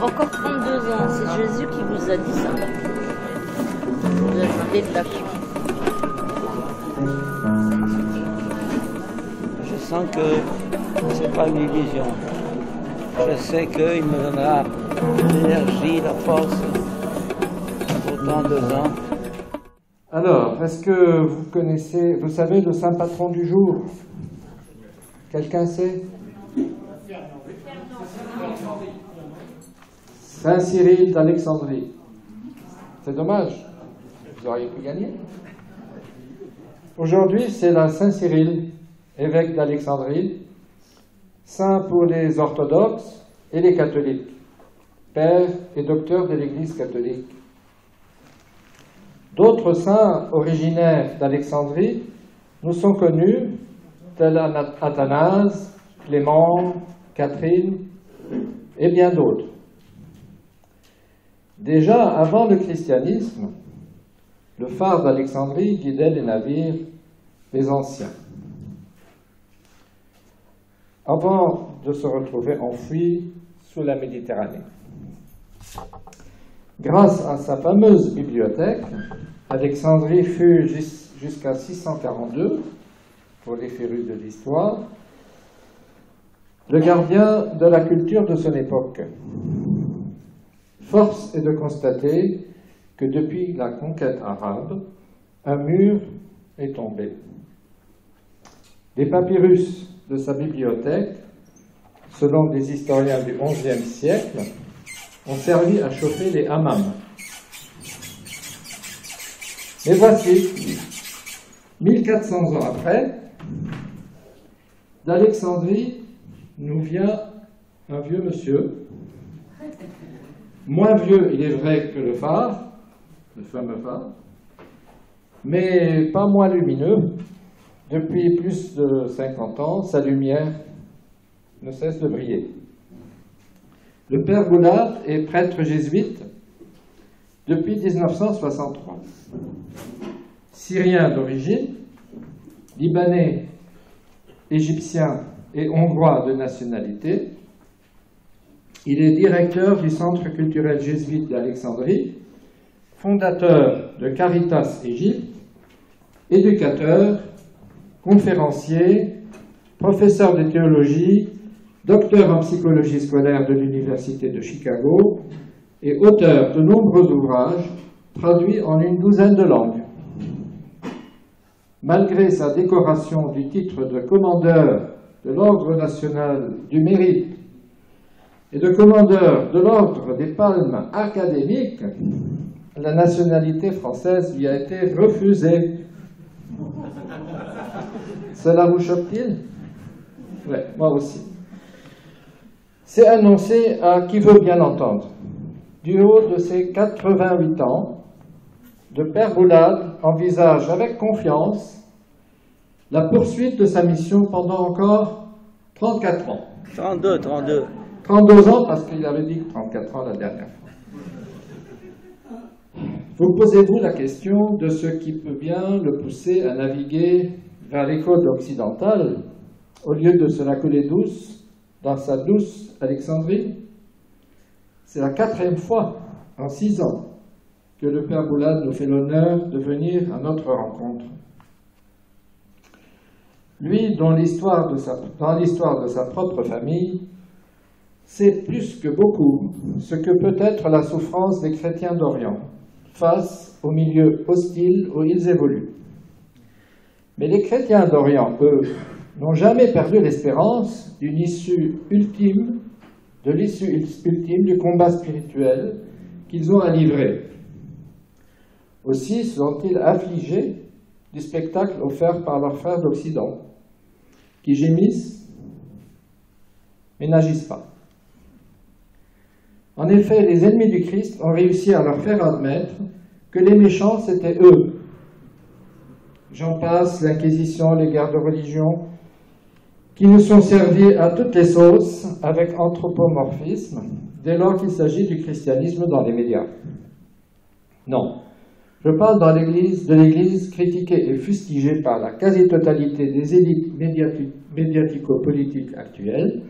Encore 32 ans, c'est Jésus qui vous a dit ça. Vous avez de la foi. Je sens que c'est pas une illusion. Je sais qu'il me donnera l'énergie, la force pour tant de ans. Alors, est-ce que vous savez le saint patron du jour? Quelqu'un sait? Saint Cyril d'Alexandrie. C'est dommage, vous auriez pu gagner. Aujourd'hui, c'est la Saint Cyril, évêque d'Alexandrie, saint pour les orthodoxes et les catholiques, père et docteur de l'Église catholique. D'autres saints originaires d'Alexandrie nous sont connus, tels Athanase, Clément, Catherine et bien d'autres. Déjà avant le christianisme, le phare d'Alexandrie guidait les navires des anciens. Avant de se retrouver enfouis sous la Méditerranée. Grâce à sa fameuse bibliothèque, Alexandrie fut jusqu'à 642, pour les férus de l'histoire, le gardien de la culture de son époque. Force est de constater que depuis la conquête arabe, un mur est tombé. Les papyrus de sa bibliothèque, selon des historiens du XIe siècle, ont servi à chauffer les hammams. Mais voici, 1400 ans après, d'Alexandrie nous vient un vieux monsieur, moins vieux, il est vrai, que le phare, le fameux phare, mais pas moins lumineux. Depuis plus de 50 ans, sa lumière ne cesse de briller. Le père Boulard est prêtre jésuite depuis 1963. Syrien d'origine, libanais, égyptien et hongrois de nationalité, il est directeur du Centre culturel jésuite d'Alexandrie, fondateur de Caritas Égypte, éducateur, conférencier, professeur de théologie, docteur en psychologie scolaire de l'Université de Chicago et auteur de nombreux ouvrages traduits en une douzaine de langues. Malgré sa décoration du titre de commandeur de l'Ordre national du mérite et de commandeur de l'Ordre des palmes académiques, la nationalité française lui a été refusée. Cela vous choque-t-il? Oui, moi aussi. C'est annoncé à qui veut bien l'entendre. Du haut de ses 88 ans, le père Boulard envisage avec confiance la poursuite de sa mission pendant encore 34 ans. 32. 32 ans parce qu'il avait dit 34 ans la dernière fois. Vous posez-vous la question de ce qui peut bien le pousser à naviguer vers les côtes occidentales au lieu de se la couler douce dans sa douce Alexandrie? C'est la 4e fois en 6 ans que le père Boulard nous fait l'honneur de venir à notre rencontre. Lui, dans l'histoire de sa propre famille, sait plus que beaucoup ce que peut être la souffrance des chrétiens d'Orient face au milieu hostile où ils évoluent. Mais les chrétiens d'Orient, eux, n'ont jamais perdu l'espérance d'une issue ultime, du combat spirituel qu'ils ont à livrer. Aussi sont-ils affligés du spectacle offert par leurs frères d'Occident, qui gémissent mais n'agissent pas. En effet, les ennemis du Christ ont réussi à leur faire admettre que les méchants, c'était eux. J'en passe, l'Inquisition, les guerres de religion, qui nous sont servis à toutes les sauces avec anthropomorphisme, dès lors qu'il s'agit du christianisme dans les médias. Non, je parle de l'Église critiquée et fustigée par la quasi-totalité des élites médiatico-politiques actuelles,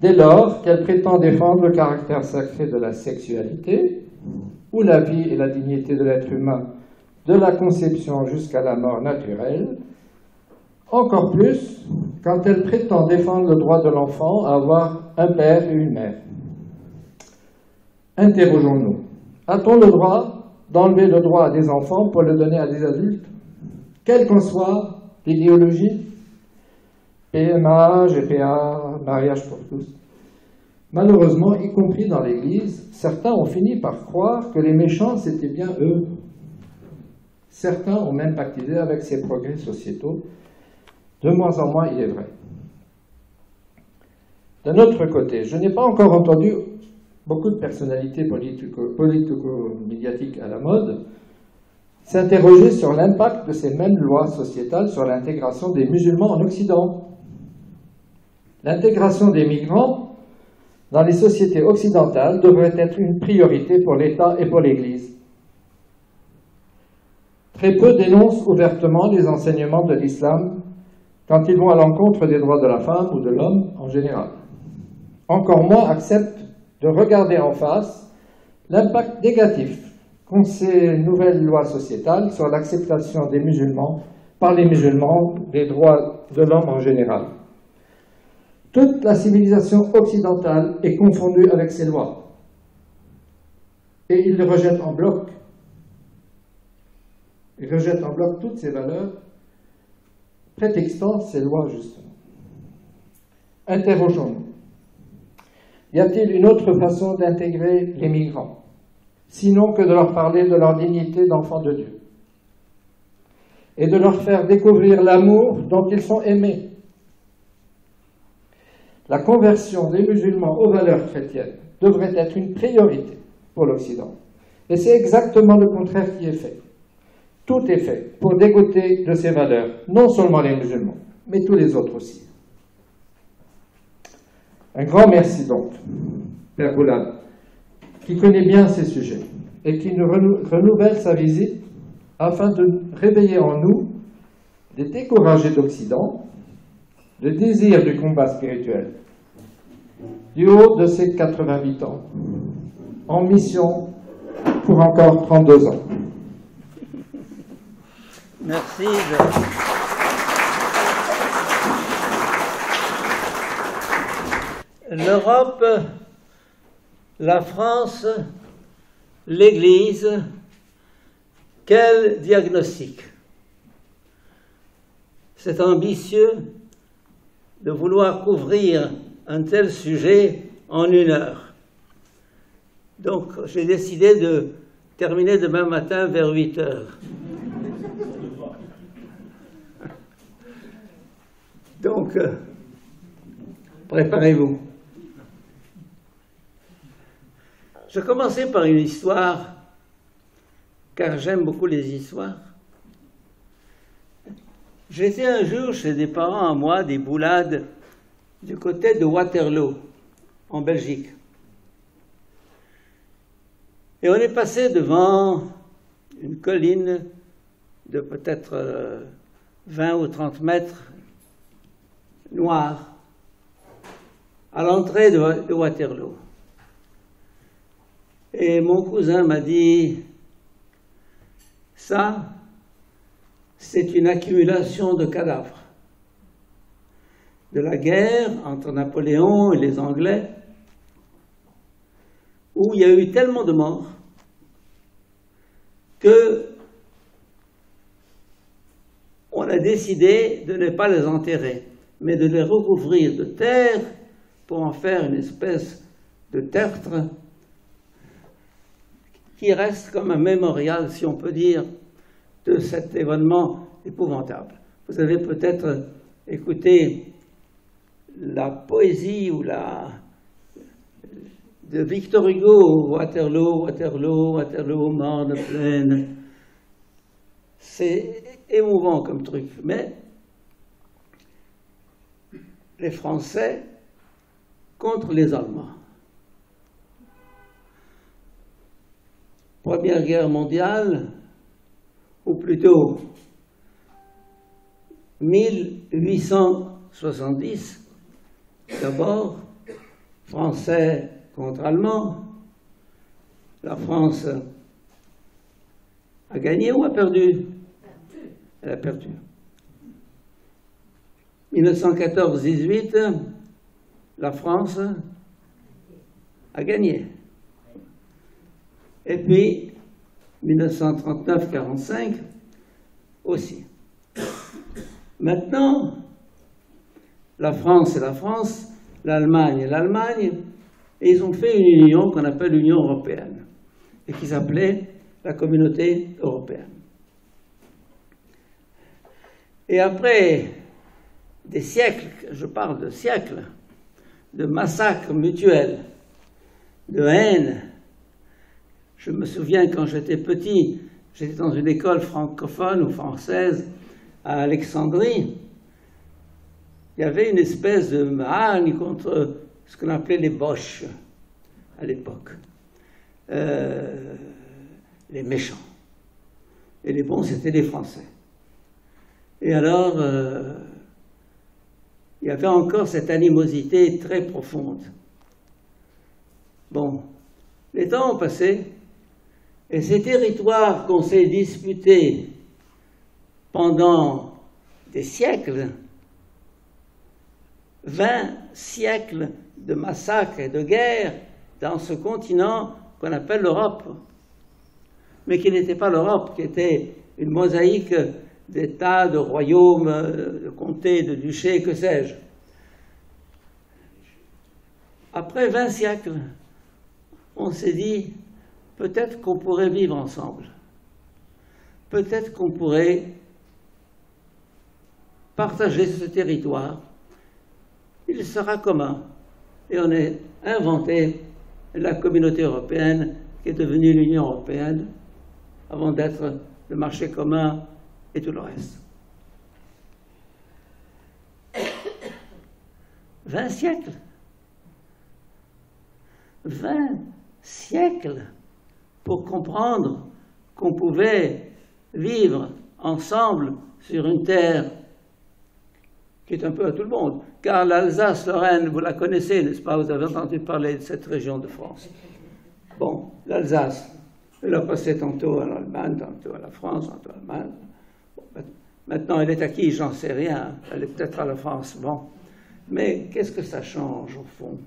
dès lors qu'elle prétend défendre le caractère sacré de la sexualité, ou la vie et la dignité de l'être humain, de la conception jusqu'à la mort naturelle, encore plus quand elle prétend défendre le droit de l'enfant à avoir un père et une mère. Interrogeons-nous. A-t-on le droit d'enlever le droit à des enfants pour le donner à des adultes, quelle qu'en soit l'idéologie? PMA, GPA, mariage pour tous. Malheureusement, y compris dans l'Église, certains ont fini par croire que les méchants, c'était bien eux. Certains ont même pactisé avec ces progrès sociétaux. De moins en moins, il est vrai. D'un autre côté, je n'ai pas encore entendu beaucoup de personnalités politico-médiatiques à la mode s'interroger sur l'impact de ces mêmes lois sociétales sur l'intégration des musulmans en Occident. L'intégration des migrants dans les sociétés occidentales devrait être une priorité pour l'État et pour l'Église. Très peu dénoncent ouvertement les enseignements de l'islam quand ils vont à l'encontre des droits de la femme ou de l'homme en général. Encore moins acceptent de regarder en face l'impact négatif qu'ont ces nouvelles lois sociétales sur l'acceptation des musulmans, par les musulmans, des droits de l'homme en général. Toute la civilisation occidentale est confondue avec ces lois. Et ils les rejettent en bloc. Ils rejettent en bloc toutes ces valeurs, prétextant ces lois, justement. Interrogeons-nous. Y a-t-il une autre façon d'intégrer les migrants, sinon que de leur parler de leur dignité d'enfants de Dieu, et de leur faire découvrir l'amour dont ils sont aimés? La conversion des musulmans aux valeurs chrétiennes devrait être une priorité pour l'Occident. Et c'est exactement le contraire qui est fait. Tout est fait pour dégoûter de ces valeurs, non seulement les musulmans, mais tous les autres aussi. Un grand merci donc, Père Boulad, qui connaît bien ces sujets et qui nous renouvelle sa visite afin de réveiller en nous des découragés d'Occident, le désir du combat spirituel, du haut de ses 88 ans, en mission pour encore 32 ans. Merci. L'Europe, la France, l'Église, quel diagnostic? C'est ambitieux de vouloir couvrir un tel sujet en 1 heure. Donc, j'ai décidé de terminer demain matin vers 8 heures. Donc, préparez-vous. Je commençais par une histoire, car j'aime beaucoup les histoires. J'étais un jour chez des parents à moi, des Boulades, du côté de Waterloo, en Belgique. Et on est passé devant une colline de peut-être 20 ou 30 mètres, noire, à l'entrée de Waterloo. Et mon cousin m'a dit, ça, c'est une accumulation de cadavres. De la guerre entre Napoléon et les Anglais, où il y a eu tellement de morts que on a décidé de ne pas les enterrer, mais de les recouvrir de terre pour en faire une espèce de tertre qui reste comme un mémorial, si on peut dire, de cet événement épouvantable. Vous avez peut-être écouté la poésie ou de Victor Hugo, Waterloo, Waterloo, Waterloo, morne pleine. C'est émouvant comme truc, mais les Français contre les Allemands. Première Guerre mondiale, ou plutôt 1870, d'abord, Français contre Allemands. La France a gagné ou a perdu? Elle a perdu. 1914-18, la France a gagné. Et puis, 1939-45 aussi. Maintenant, la France est la France, l'Allemagne est l'Allemagne, et ils ont fait une union qu'on appelle l'Union européenne, et qui s'appelait la Communauté européenne. Et après des siècles, je parle de siècles, de massacres mutuels, de haine. Je me souviens quand j'étais petit, j'étais dans une école francophone ou française à Alexandrie. Il y avait une espèce de haine contre ce qu'on appelait les Boches à l'époque. Les méchants. Et les bons, c'était les Français. Et alors, il y avait encore cette animosité très profonde. Bon, les temps ont passé, et ces territoires qu'on s'est disputés pendant des siècles, 20 siècles de massacres et de guerres dans ce continent qu'on appelle l'Europe, mais qui n'était pas l'Europe, qui était une mosaïque d'États, de royaumes, de comtés, de duchés, que sais-je. Après 20 siècles, on s'est dit, peut-être qu'on pourrait vivre ensemble. Peut-être qu'on pourrait partager ce territoire. Il sera commun. Et on a inventé la communauté européenne, qui est devenue l'Union européenne, avant d'être le marché commun et tout le reste. 20 siècles. 20 siècles pour comprendre qu'on pouvait vivre ensemble sur une terre qui est un peu à tout le monde. Car l'Alsace-Lorraine, vous la connaissez, n'est-ce pas? Vous avez entendu parler de cette région de France. Bon, l'Alsace, elle a passé tantôt à l'Allemagne, tantôt à la France, tantôt à l'Allemagne. Bon, maintenant, elle est à qui? J'en sais rien. Elle est peut-être à la France. Bon. Mais qu'est-ce que ça change, au fond?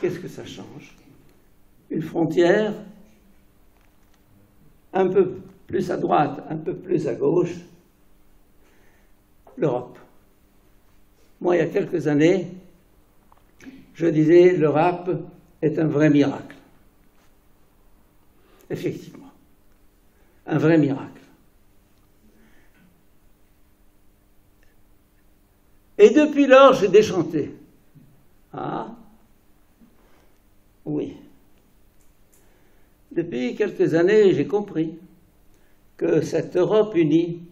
Qu'est-ce que ça change? Une frontière un peu plus à droite, un peu plus à gauche, l'Europe. Moi, il y a quelques années, je disais, l'Europe est un vrai miracle. Effectivement, un vrai miracle. Et depuis lors, j'ai déchanté. Ah, oui. Depuis quelques années, j'ai compris que cette Europe unie,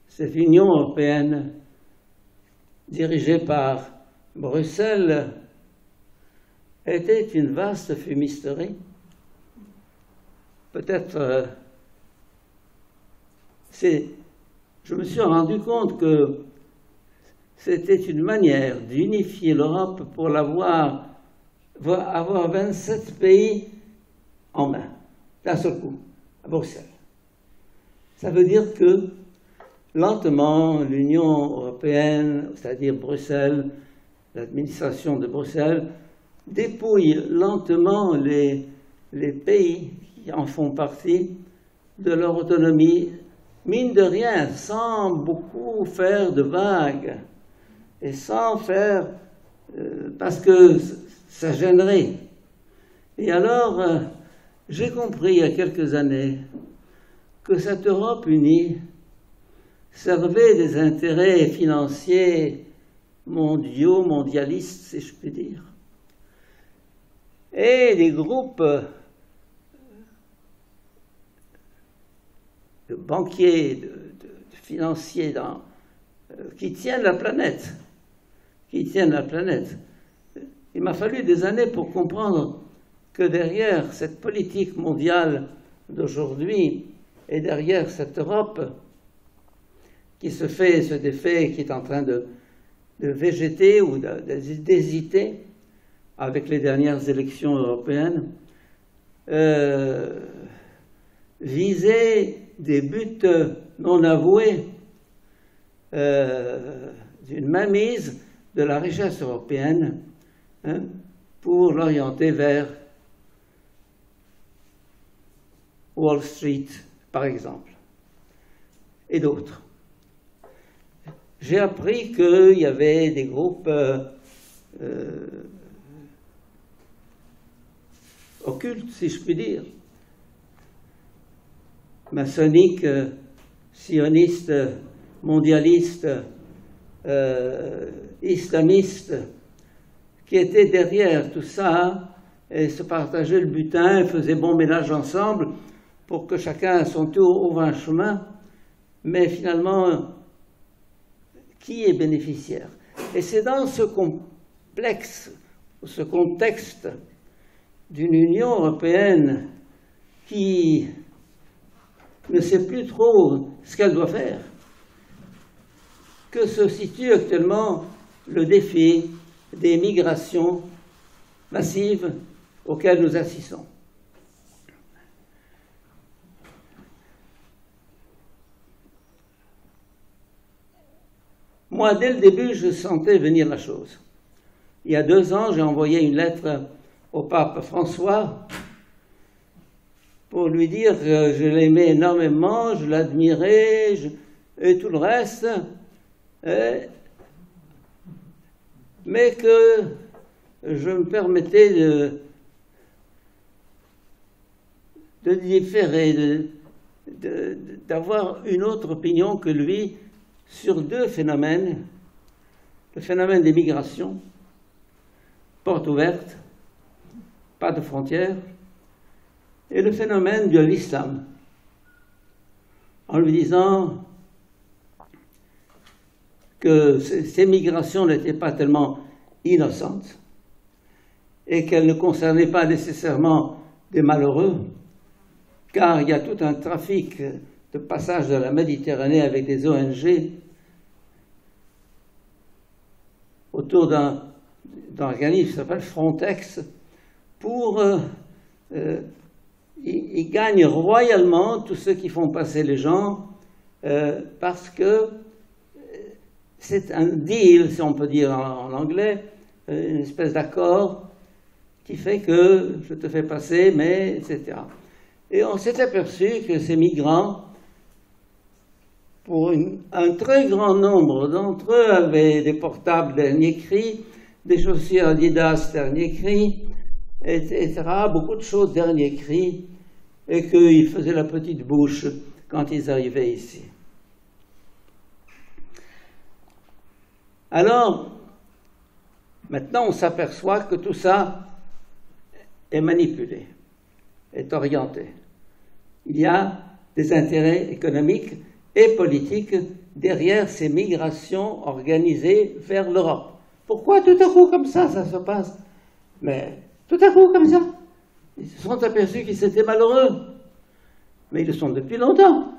cette Union européenne, dirigée par Bruxelles, était une vaste fumisterie. Peut-être, je me suis rendu compte que c'était une manière d'unifier l'Europe pour avoir 27 pays en main, d'un seul coup, à Bruxelles. Ça veut dire que, lentement, l'Union européenne, c'est-à-dire Bruxelles, l'administration de Bruxelles, dépouille lentement les pays qui en font partie de leur autonomie, mine de rien, sans beaucoup faire de vagues, et sans faire, parce que ça gênerait. Et alors, j'ai compris il y a quelques années que cette Europe unie servait des intérêts financiers mondiaux, mondialistes, si je puis dire. Et des groupes de banquiers, de financiers qui tiennent la planète. Il m'a fallu des années pour comprendre que derrière cette politique mondiale d'aujourd'hui et derrière cette Europe qui se défait, qui est en train de végéter ou d'hésiter, avec les dernières élections européennes, viser des buts non avoués d'une mainmise de la richesse européenne, hein, pour l'orienter vers Wall Street, par exemple, et d'autres. J'ai appris qu'il y avait des groupes occultes, si je puis dire, maçonniques, sionistes, mondialistes, islamistes, qui étaient derrière tout ça et se partageaient le butin, faisaient bon ménage ensemble pour que chacun à son tour ouvre un chemin, mais finalement, qui est bénéficiaire? Et c'est dans ce complexe, ce contexte d'une Union européenne qui ne sait plus trop ce qu'elle doit faire que se situe actuellement le défi des migrations massives auxquelles nous assistons. Moi, dès le début, je sentais venir la chose. Il y a 2 ans, j'ai envoyé une lettre au pape François pour lui dire que je l'aimais énormément, je l'admirais, et tout le reste, mais que je me permettais de différer, d'avoir une autre opinion que lui sur 2 phénomènes. Le phénomène des migrations, porte ouverte, pas de frontières, et le phénomène de l'islam, en lui disant que ces migrations n'étaient pas tellement innocentes et qu'elles ne concernaient pas nécessairement des malheureux, car il y a tout un trafic de passage de la Méditerranée avec des ONG autour d'un organisme qui s'appelle Frontex, pour ils gagnent royalement tous ceux qui font passer les gens, parce que c'est un deal, si on peut dire en anglais, une espèce d'accord qui fait que je te fais passer, mais etc. Et on s'est aperçu que ces migrants, pour un très grand nombre d'entre eux, avaient des portables dernier cri, des chaussures Adidas dernier cri, etc., beaucoup de choses dernier cri, et qu'ils faisaient la petite bouche quand ils arrivaient ici. Alors, maintenant on s'aperçoit que tout ça est manipulé, est orienté. Il y a des intérêts économiques et politiques derrière ces migrations organisées vers l'Europe. Pourquoi tout à coup comme ça se passe? Mais tout à coup comme ça. Ils se sont aperçus qu'ils étaient malheureux. Mais ils le sont depuis longtemps.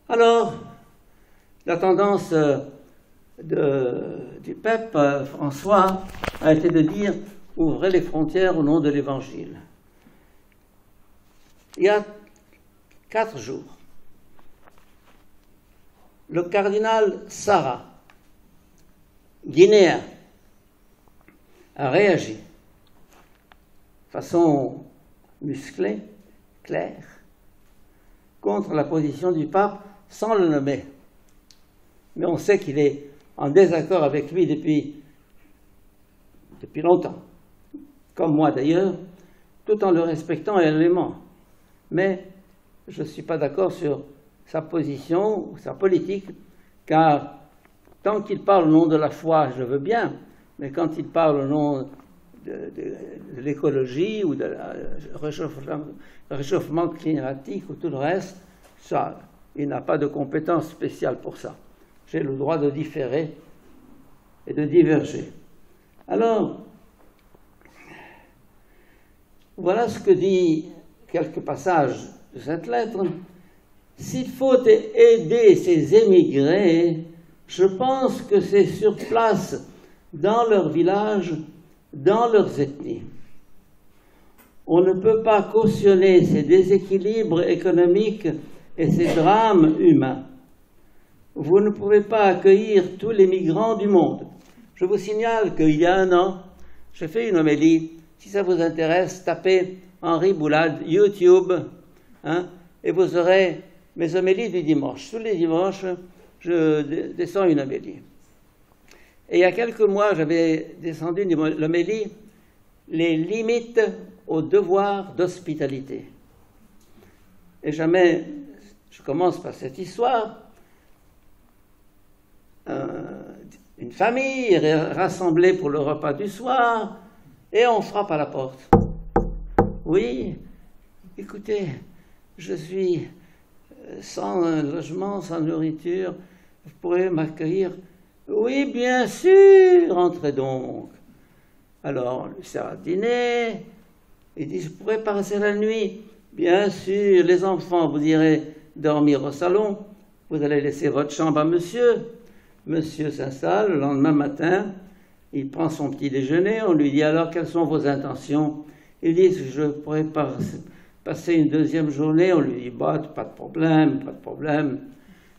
Alors, la tendance du pape François a été de dire « ouvrez les frontières au nom de l'Évangile ». Il y a 4 jours, le cardinal Sarah, guinéen, a réagi de façon musclée, claire, contre la position du pape sans le nommer. Mais on sait qu'il est en désaccord avec lui depuis longtemps, comme moi d'ailleurs, tout en le respectant et l'aimant. Mais je ne suis pas d'accord sur sa position, sa politique, car tant qu'il parle au nom de la foi, je veux bien, mais quand il parle au nom de l'écologie ou de réchauffement climatique ou tout le reste, ça, il n'a pas de compétence spéciale pour ça. J'ai le droit de différer et de diverger. Alors, voilà ce que dit quelques passages de cette lettre. S'il faut aider ces émigrés, je pense que c'est sur place dans leurs villages, dans leurs ethnies. On ne peut pas cautionner ces déséquilibres économiques et ces drames humains. Vous ne pouvez pas accueillir tous les migrants du monde. Je vous signale qu'il y a un an, j'ai fait une homélie. Si ça vous intéresse, tapez Henri Boulade, YouTube, et vous aurez mes homélies du dimanche. Tous les dimanches, je descends une homélie. Et il y a quelques mois, j'avais descendu l'homélie, les limites au devoir d'hospitalité. Et jamais, je commence par cette histoire. Une famille rassemblée pour le repas du soir, et on frappe à la porte. Oui, écoutez, je suis sans logement, sans nourriture, vous pourrez m'accueillir? Oui, bien sûr, entrez donc. Alors, on lui sert à dîner, il dit, je pourrais passer la nuit? Bien sûr, les enfants, vous irez dormir au salon, vous allez laisser votre chambre à monsieur. Monsieur s'installe, le lendemain matin, il prend son petit déjeuner, on lui dit alors quelles sont vos intentions? Il dit je pourrais passer une deuxième journée, on lui dit bah, pas de problème, pas de problème.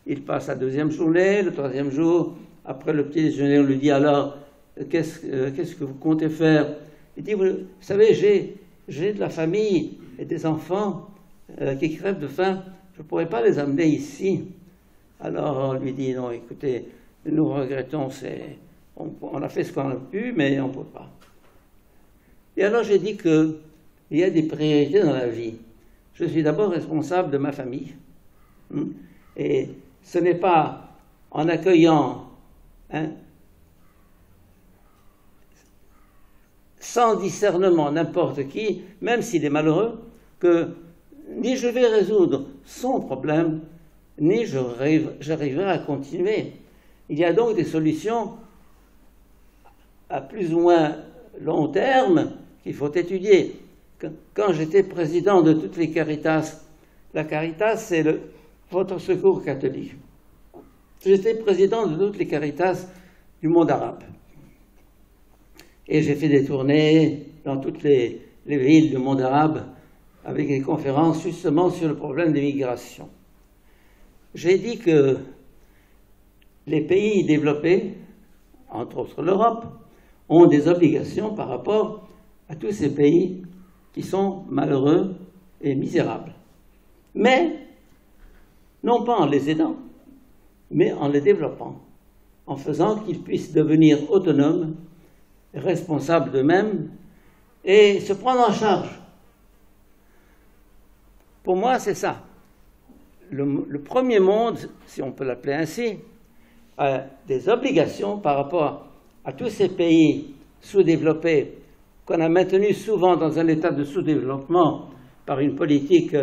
Il passe la deuxième journée, le troisième jour, après le petit déjeuner, on lui dit alors qu'est-ce que vous comptez faire? Il dit vous savez, j'ai de la famille et des enfants qui crèvent de faim, je ne pourrais pas les amener ici. Alors on lui dit non, écoutez, nous regrettons, on a fait ce qu'on a pu, mais on ne peut pas. Et alors j'ai dit qu'il y a des priorités dans la vie. Je suis d'abord responsable de ma famille. Et ce n'est pas en accueillant sans discernement n'importe qui, même s'il est malheureux, que ni je vais résoudre son problème, ni j'arriverai à continuer. Il y a donc des solutions à plus ou moins long terme qu'il faut étudier. Quand j'étais président de toutes les Caritas, la Caritas c'est votre secours catholique. J'étais président de toutes les Caritas du monde arabe. Et j'ai fait des tournées dans toutes les villes du monde arabe avec des conférences justement sur le problème des migrations. J'ai dit que les pays développés, entre autres l'Europe, ont des obligations par rapport à tous ces pays qui sont malheureux et misérables. Mais, non pas en les aidant, mais en les développant, en faisant qu'ils puissent devenir autonomes, responsables d'eux-mêmes et se prendre en charge. Pour moi, c'est ça. Le premier monde, si on peut l'appeler ainsi, a des obligations par rapport à tous ces pays sous-développés qu'on a maintenus souvent dans un état de sous-développement par une politique,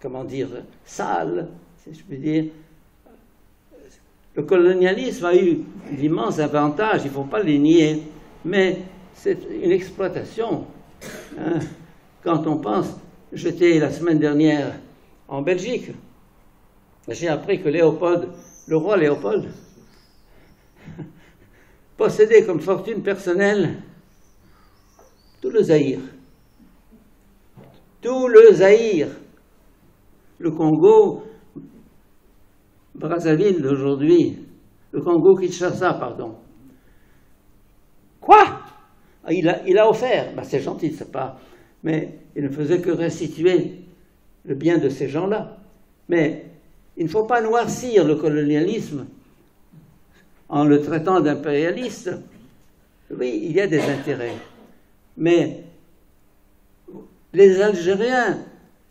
comment dire, sale, si je puis dire. Le colonialisme a eu d'immenses avantages, il ne faut pas les nier, mais c'est une exploitation. Quand on pense, j'étais la semaine dernière en Belgique, j'ai appris que Léopold, le roi Léopold, possédait comme fortune personnelle tout le Zaïre. Tout le Zaïre. Le Congo, Brazzaville d'aujourd'hui, le Congo-Kinshasa, pardon. Quoi? Il a offert, ben c'est gentil, c'est pas, mais il ne faisait que restituer le bien de ces gens-là. Mais il ne faut pas noircir le colonialisme en le traitant d'impérialiste. Oui, il y a des intérêts. Mais les Algériens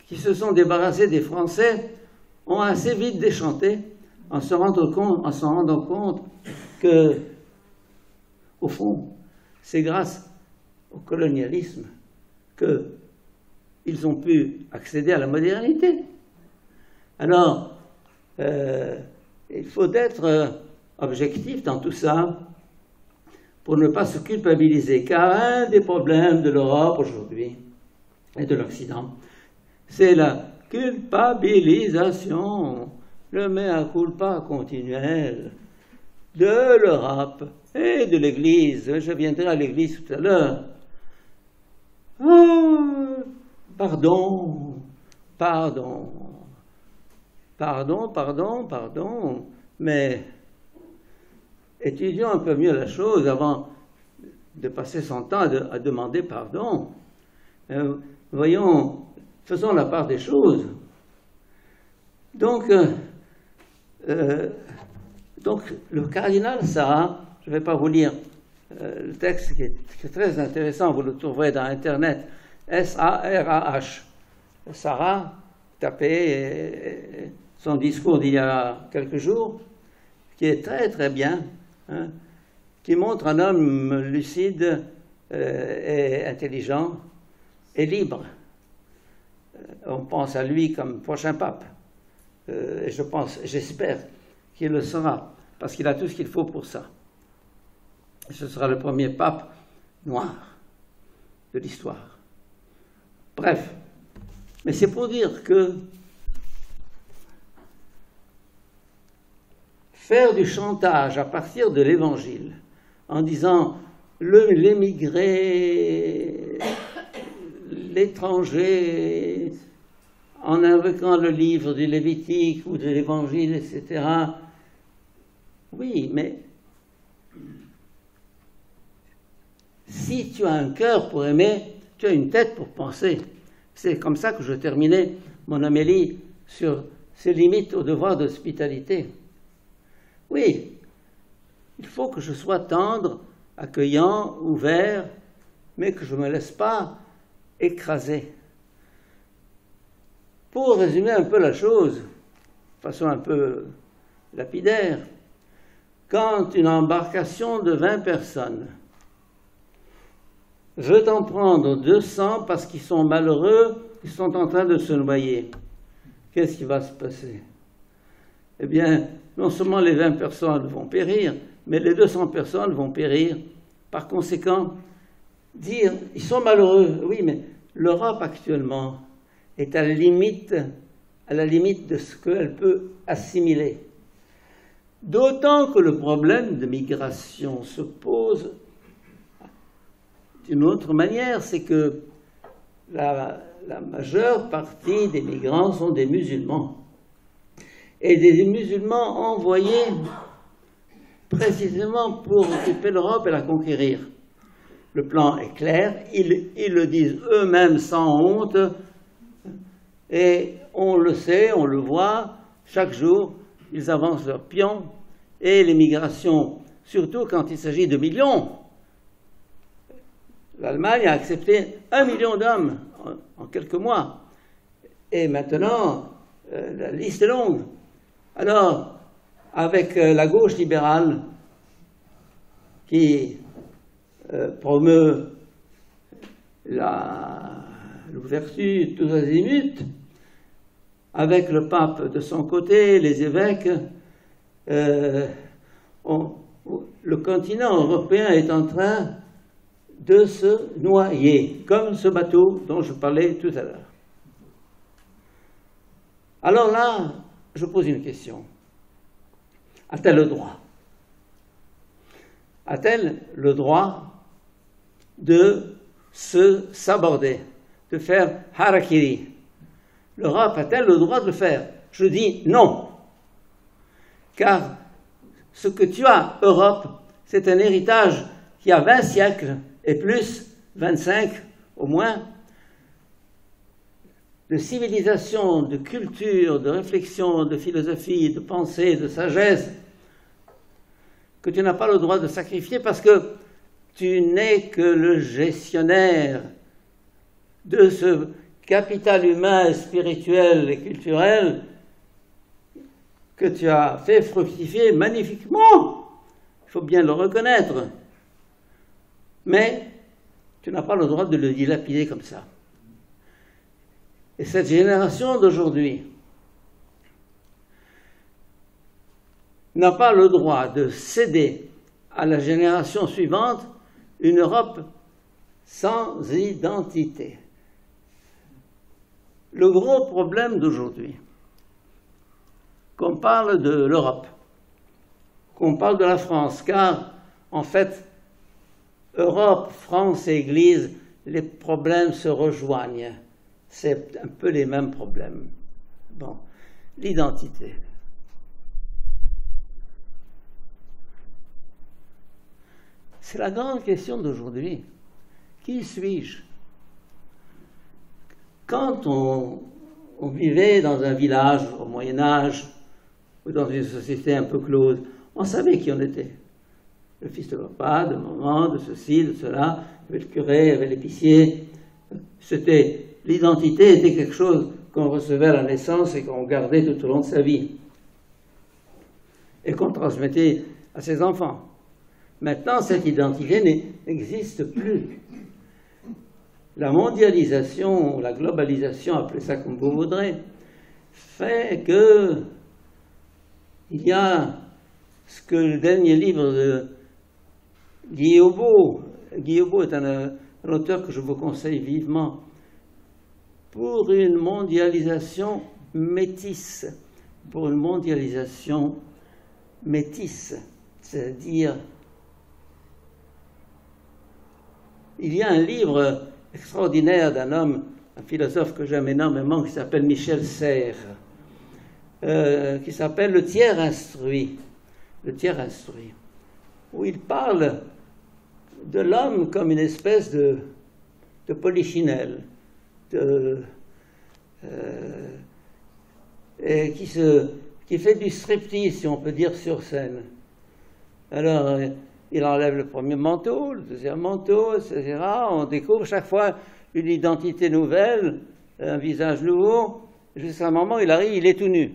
qui se sont débarrassés des Français ont assez vite déchanté en se rendant compte que, au fond, c'est grâce au colonialisme qu'ils ont pu accéder à la modernité. Alors, il faut être objectif dans tout ça pour ne pas se culpabiliser, car un des problèmes de l'Europe aujourd'hui et de l'Occident, c'est la culpabilisation, le mea culpa continuel. de l'Europe et de l'Église. Je viendrai à l'Église tout à l'heure. Oh, pardon, mais étudions un peu mieux la chose avant de passer son temps à demander pardon. Voyons, faisons la part des choses. Donc, le cardinal Sarah, je ne vais pas vous lire le texte qui est très intéressant, vous le trouverez dans Internet, S-A-R-A-H. Sarah, tapez son discours d'il y a quelques jours, qui est très très bien, hein, qui montre un homme lucide et intelligent et libre. On pense à lui comme prochain pape. Et j'espère qu'il le sera, parce qu'il a tout ce qu'il faut pour ça. Et ce sera le premier pape noir de l'histoire. Bref, mais c'est pour dire que faire du chantage à partir de l'Évangile, en disant l'émigré, l'étranger, en invoquant le livre du Lévitique ou de l'Évangile, etc. Oui, mais si tu as un cœur pour aimer, tu as une tête pour penser. C'est comme ça que je terminais mon homélie sur ces limites au devoir d'hospitalité. Oui, il faut que je sois tendre, accueillant, ouvert, mais que je ne me laisse pas écraser. Pour résumer un peu la chose, de façon un peu lapidaire, quand une embarcation de 20 personnes veut en prendre 200 parce qu'ils sont malheureux, ils sont en train de se noyer, qu'est-ce qui va se passer? Eh bien, non seulement les 20 personnes vont périr, mais les 200 personnes vont périr. Par conséquent, dire, ils sont malheureux, oui, mais l'Europe actuellement est à la limite de ce qu'elle peut assimiler. D'autant que le problème de migration se pose d'une autre manière, c'est que la majeure partie des migrants sont des musulmans. Et des musulmans envoyés précisément pour occuper l'Europe et la conquérir. Le plan est clair, ils le disent eux-mêmes sans honte, et on le sait, on le voit, chaque jour, ils avancent leurs pions, et les migrations, surtout quand il s'agit de millions. L'Allemagne a accepté 1 million d'hommes en quelques mois, et maintenant, la liste est longue. Alors, avec la gauche libérale qui promeut l'ouverture tous azimuts, avec le pape de son côté, les évêques, le continent européen est en train de se noyer, comme ce bateau dont je parlais tout à l'heure. Alors là, je pose une question. A-t-elle le droit? A-t-elle le droit de s'aborder, de faire harakiri? L'Europe a-t-elle le droit de le faire? Je dis non. Car ce que tu as, Europe, c'est un héritage qui a 20 siècles et plus, 25 au moins, de civilisation, de culture, de réflexion, de philosophie, de pensée, de sagesse, que tu n'as pas le droit de sacrifier parce que tu n'es que le gestionnaire de ce capital humain, spirituel et culturel que tu as fait fructifier magnifiquement. Il faut bien le reconnaître. Mais tu n'as pas le droit de le dilapider comme ça. Et cette génération d'aujourd'hui n'a pas le droit de céder à la génération suivante une Europe sans identité. Le gros problème d'aujourd'hui, qu'on parle de l'Europe, qu'on parle de la France, car, en fait, Europe, France et Église, les problèmes se rejoignent. C'est un peu les mêmes problèmes. Bon, l'identité. C'est la grande question d'aujourd'hui. Qui suis-je? Quand on vivait dans un village au Moyen-Âge ou dans une société un peu close, on savait qui on était. Le fils de papa, de maman, de ceci, de cela, il y avait le curé, il y avait l'épicier. L'identité était quelque chose qu'on recevait à la naissance et qu'on gardait tout au long de sa vie et qu'on transmettait à ses enfants. Maintenant, cette identité n'existe plus. La mondialisation, la globalisation, appelez ça comme vous voudrez, fait que il y a ce que le dernier livre de Guy Hobeau est un auteur que je vous conseille vivement, pour une mondialisation métisse, pour une mondialisation métisse, c'est-à-dire, il y a un livre extraordinaire d'un homme, un philosophe que j'aime énormément, qui s'appelle Michel Serres, qui s'appelle Le tiers instruit. Le tiers instruit, où il parle de l'homme comme une espèce de polichinelle, et qui fait du striptease, si on peut dire, sur scène. Alors, il enlève le premier manteau, le deuxième manteau, etc. On découvre chaque fois une identité nouvelle, un visage nouveau. Jusqu'à un moment, il arrive, il est tout nu.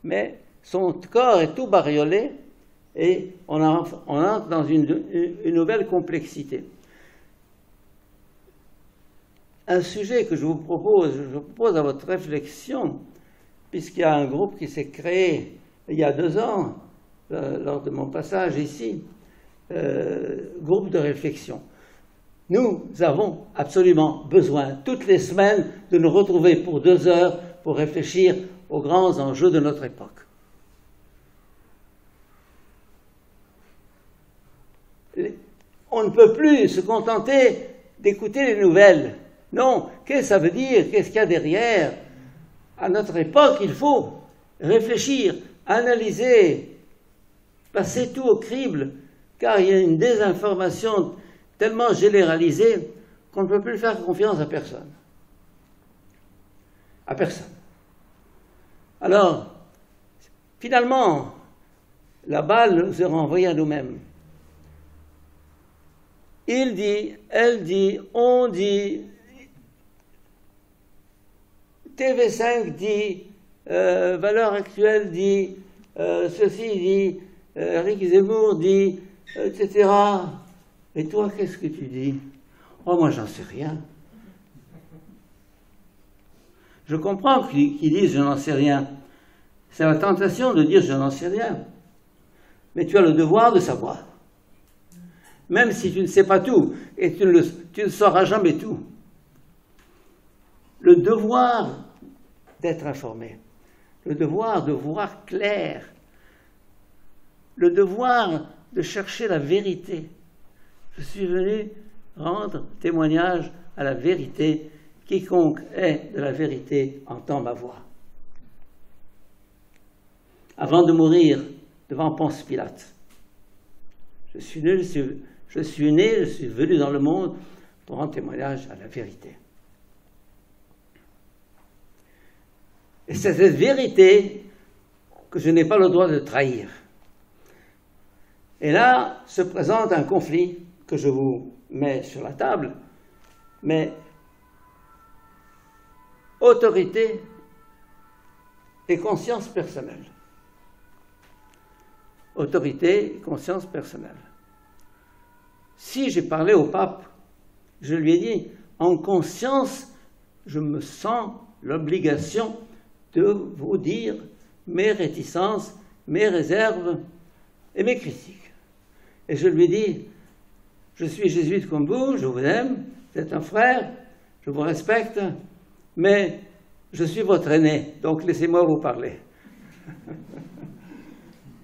Mais son corps est tout bariolé et on entre dans une nouvelle complexité. Un sujet que je vous propose à votre réflexion, puisqu'il y a un groupe qui s'est créé il y a 2 ans, lors de mon passage ici, groupe de réflexion. Nous avons absolument besoin, toutes les semaines, de nous retrouver pour 2 heures pour réfléchir aux grands enjeux de notre époque. On ne peut plus se contenter d'écouter les nouvelles. Non, qu'est-ce que ça veut dire? Qu'est-ce qu'il y a derrière? À notre époque, il faut réfléchir, analyser, passer tout au crible, car il y a une désinformation tellement généralisée qu'on ne peut plus faire confiance à personne. À personne. Alors, finalement, la balle nous est renvoyée à nous-mêmes. Il dit, elle dit, on dit, TV5 dit, Valeurs Actuelles dit, ceci dit, Eric Zemmour dit, etc. Et toi, qu'est-ce que tu dis? Oh, moi, j'en sais rien. Je comprends qu'ils disent je n'en sais rien. C'est la tentation de dire je n'en sais rien. Mais tu as le devoir de savoir. Même si tu ne sais pas tout, et tu ne sauras jamais tout. Le devoir d'être informé, le devoir de voir clair, le devoir de chercher la vérité. Je suis venu rendre témoignage à la vérité. Quiconque est de la vérité entend ma voix. Avant de mourir devant Ponce Pilate, je suis né, je suis venu dans le monde pour rendre témoignage à la vérité. Et c'est cette vérité que je n'ai pas le droit de trahir. Et là se présente un conflit que je vous mets sur la table, mais autorité et conscience personnelle. Autorité et conscience personnelle. Si j'ai parlé au pape, je lui ai dit, en conscience, je me sens l'obligation de vous dire mes réticences, mes réserves et mes critiques. Et je lui ai dit, je suis jésuite comme vous, je vous aime, vous êtes un frère, je vous respecte, mais je suis votre aîné, donc laissez-moi vous parler.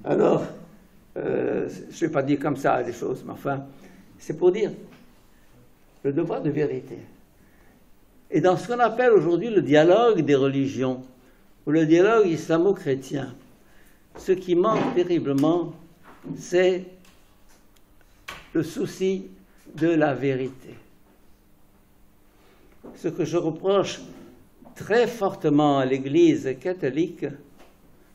Alors, je ne vais pas dire comme ça les choses, mais enfin, c'est pour dire le devoir de vérité. Et dans ce qu'on appelle aujourd'hui le dialogue des religions, ou le dialogue islamo-chrétien, ce qui manque terriblement, c'est le souci de la vérité. Ce que je reproche très fortement à l'Église catholique,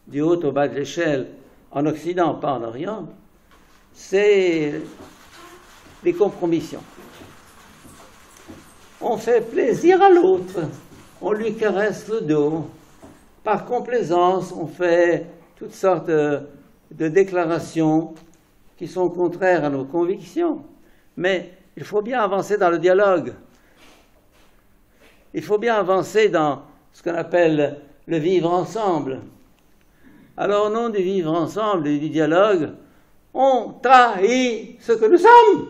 du haut au bas de l'échelle, en Occident, pas en Orient, c'est les compromissions. On fait plaisir à l'autre, on lui caresse le dos. Par complaisance, on fait toutes sortes de déclarations qui sont contraires à nos convictions. Mais il faut bien avancer dans le dialogue. Il faut bien avancer dans ce qu'on appelle le vivre ensemble. Alors, au nom du vivre ensemble et du dialogue, on trahit ce que nous sommes.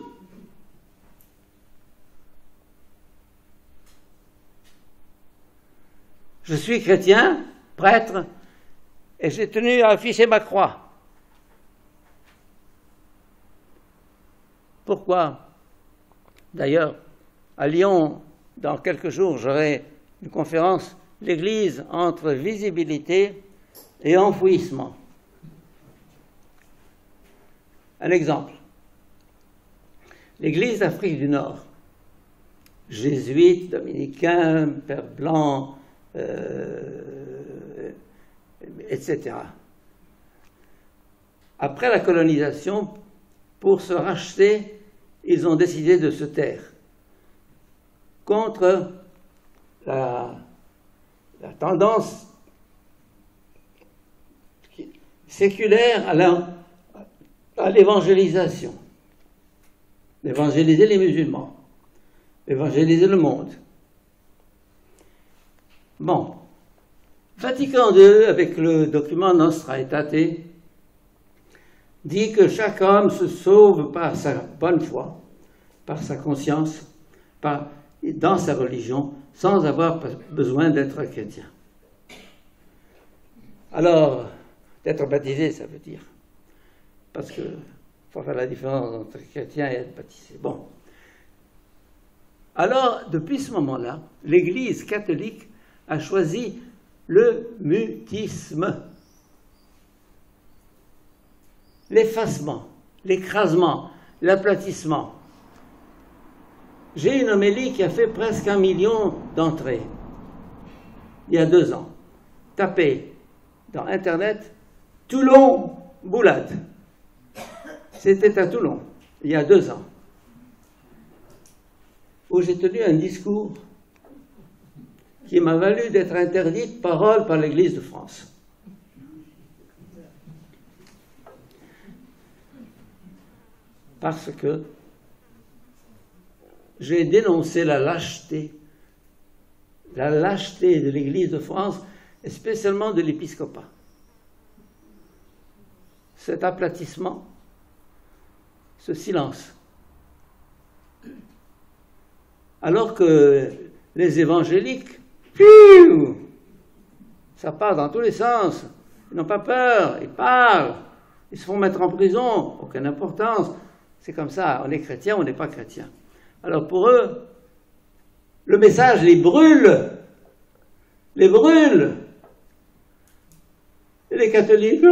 Je suis chrétien, prêtre, et j'ai tenu à afficher ma croix. Pourquoi? D'ailleurs, à Lyon, dans quelques jours, j'aurai une conférence, l'Église entre visibilité et enfouissement. Un exemple. L'Église d'Afrique du Nord, jésuites, dominicains, pères blancs, etc. Après la colonisation, pour se racheter, ils ont décidé de se taire contre la tendance séculaire à l'évangélisation. Évangéliser les musulmans, évangéliser le monde. Bon, Vatican II, avec le document Nostra Aetate, dit que chaque homme se sauve par sa bonne foi, par sa conscience, dans sa religion, sans avoir besoin d'être chrétien. Alors, d'être baptisé, ça veut dire, parce qu'il faut faire la différence entre chrétien et être baptisé. Bon. Alors, depuis ce moment-là, l'Église catholique a choisi le mutisme, l'effacement, l'écrasement, l'aplatissement. J'ai une homélie qui a fait presque 1 million d'entrées, il y a 2 ans. Tapez dans Internet « Toulon Boulade ». C'était à Toulon, il y a 2 ans, où j'ai tenu un discours qui m'a valu d'être interdit de parole par l'Église de France. Parce que j'ai dénoncé la lâcheté de l'Église de France, et spécialement de l'épiscopat. Cet aplatissement, ce silence. Alors que les évangéliques, ça part dans tous les sens. Ils n'ont pas peur, ils parlent, ils se font mettre en prison, aucune importance. C'est comme ça, on est chrétien, on n'est pas chrétien. Alors pour eux, le message les brûle. Les brûle. Et les catholiques,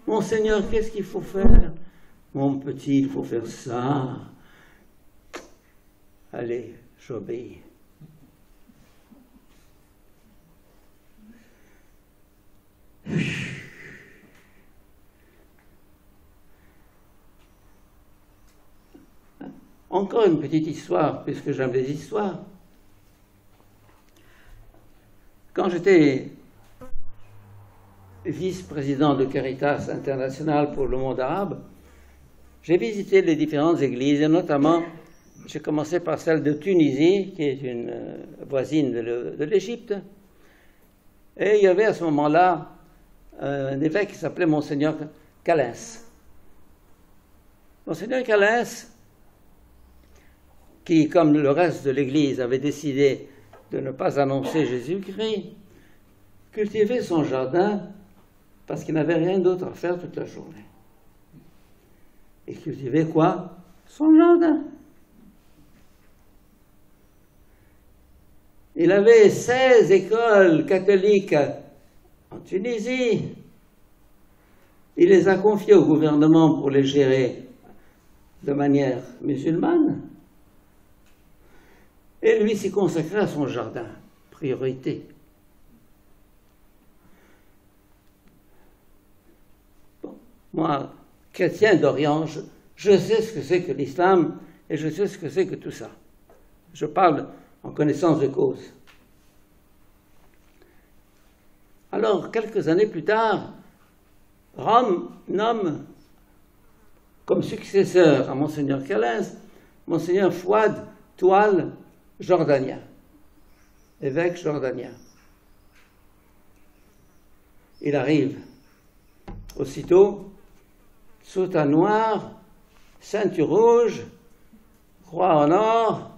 Monseigneur, qu'est-ce qu'il faut faire? Mon petit, il faut faire ça. Allez, j'obéis. Encore une petite histoire, puisque j'aime les histoires. Quand j'étais vice-président de Caritas International pour le monde arabe, j'ai visité les différentes églises, et notamment, j'ai commencé par celle de Tunisie, qui est une voisine de l'Égypte. Et il y avait à ce moment-là un évêque qui s'appelait Monseigneur Calens. Monseigneur Calens, qui, comme le reste de l'Église, avait décidé de ne pas annoncer Jésus-Christ, cultiver son jardin parce qu'il n'avait rien d'autre à faire toute la journée. Et cultiver quoi? Son jardin. Il avait 16 écoles catholiques en Tunisie. Il les a confiées au gouvernement pour les gérer de manière musulmane. Et lui s'y consacrait à son jardin. Priorité. Bon, moi, chrétien d'Orient, je sais ce que c'est que l'islam et je sais ce que c'est que tout ça. Je parle en connaissance de cause. Alors, quelques années plus tard, Rome nomme comme successeur à Monseigneur Calens, Monseigneur Fouad Toual jordanien, évêque jordanien. Il arrive aussitôt, soutane noire, ceinture rouge, croix en or,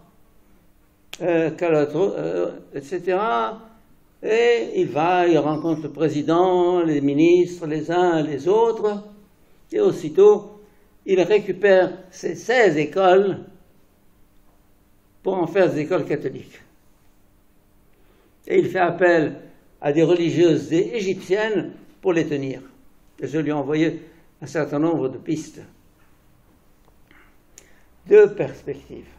etc. Et il rencontre le président, les ministres, les uns, les autres, et aussitôt, il récupère ces 16 écoles pour en faire des écoles catholiques. Et il fait appel à des religieuses égyptiennes pour les tenir. Et je lui ai envoyé un certain nombre de pistes. Deux perspectives.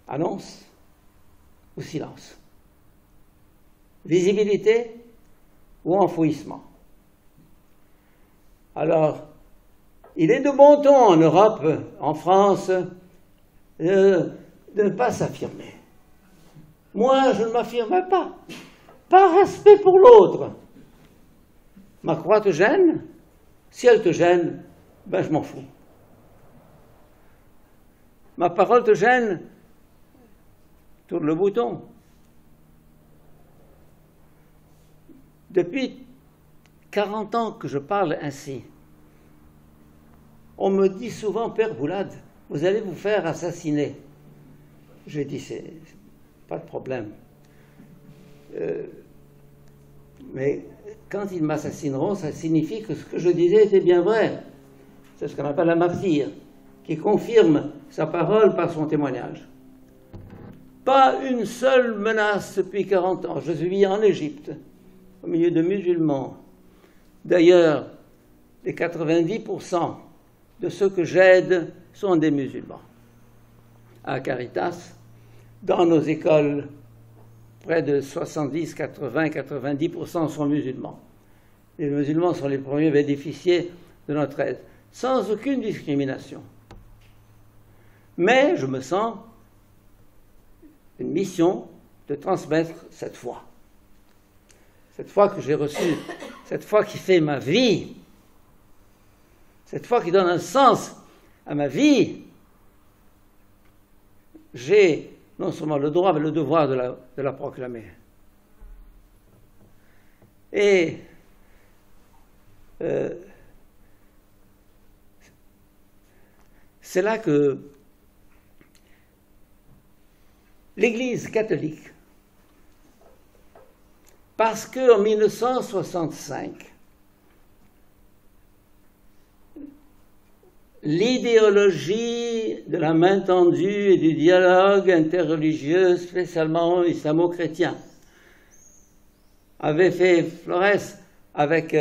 Annonce ou silence. Visibilité ou enfouissement. Alors, il est de bon ton en Europe, en France, de ne pas s'affirmer. Moi, je ne m'affirme pas. Par respect pour l'autre. Ma croix te gêne? Si elle te gêne, ben je m'en fous. Ma parole te gêne? Tourne le bouton. Depuis 40 ans que je parle ainsi, on me dit souvent, Père Boulad, vous allez vous faire assassiner. J'ai dit, c'est pas de problème. Mais quand ils m'assassineront, ça signifie que ce que je disais était bien vrai. C'est ce qu'on appelle un martyr, qui confirme sa parole par son témoignage. Pas une seule menace depuis 40 ans. Je vis en Égypte, au milieu de musulmans. D'ailleurs, les 90% de ceux que j'aide sont des musulmans. À Caritas, dans nos écoles, près de 70, 80, 90% sont musulmans. Les musulmans sont les premiers bénéficiaires de notre aide, sans aucune discrimination. Mais je me sens une mission de transmettre cette foi. Cette foi que j'ai reçue, cette foi qui fait ma vie, cette foi qui donne un sens à ma vie. J'ai non seulement le droit, mais le devoir de la proclamer. Et c'est là que l'Église catholique, parce qu'en 1965, l'idéologie de la main tendue et du dialogue interreligieux, spécialement islamo-chrétien, avait fait florès avec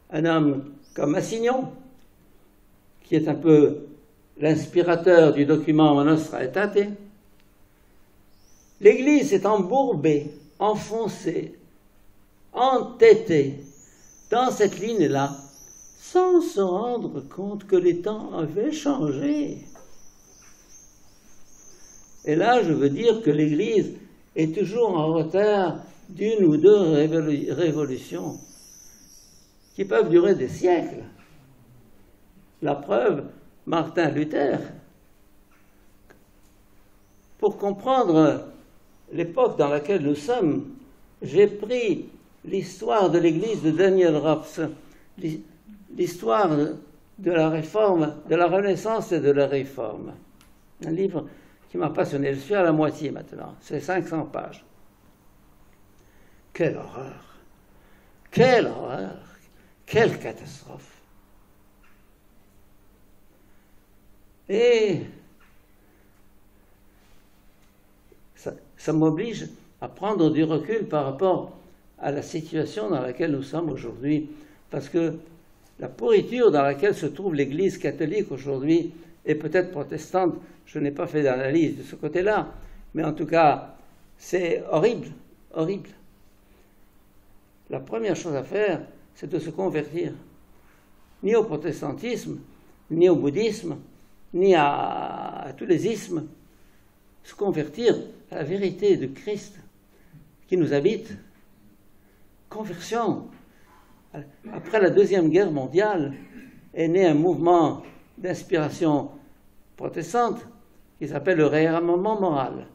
un homme comme Massignon, qui est un peu l'inspirateur du document Nostra Aetate. L'Église s'est embourbée, enfoncée, entêtée dans cette ligne-là, sans se rendre compte que les temps avaient changé. Et là, je veux dire que l'Église est toujours en retard d'une ou deux révolutions qui peuvent durer des siècles. La preuve, Martin Luther. Pour comprendre l'époque dans laquelle nous sommes, j'ai pris l'histoire de l'Église de Daniel Rops, l'histoire de la réforme, de la Renaissance et de la Réforme. Un livre qui m'a passionné. Je suis à la moitié maintenant. C'est 500 pages. Quelle horreur! Quelle horreur! Quelle catastrophe! Et ça m'oblige à prendre du recul par rapport à la situation dans laquelle nous sommes aujourd'hui, parce que la pourriture dans laquelle se trouve l'Église catholique aujourd'hui, et peut-être protestante, je n'ai pas fait d'analyse de ce côté-là, mais en tout cas, c'est horrible, horrible. La première chose à faire, c'est de se convertir, ni au protestantisme, ni au bouddhisme, ni à tous les ismes, se convertir à la vérité de Christ qui nous habite. Conversion. Après la Deuxième Guerre mondiale est né un mouvement d'inspiration protestante qui s'appelle le réarmement moral.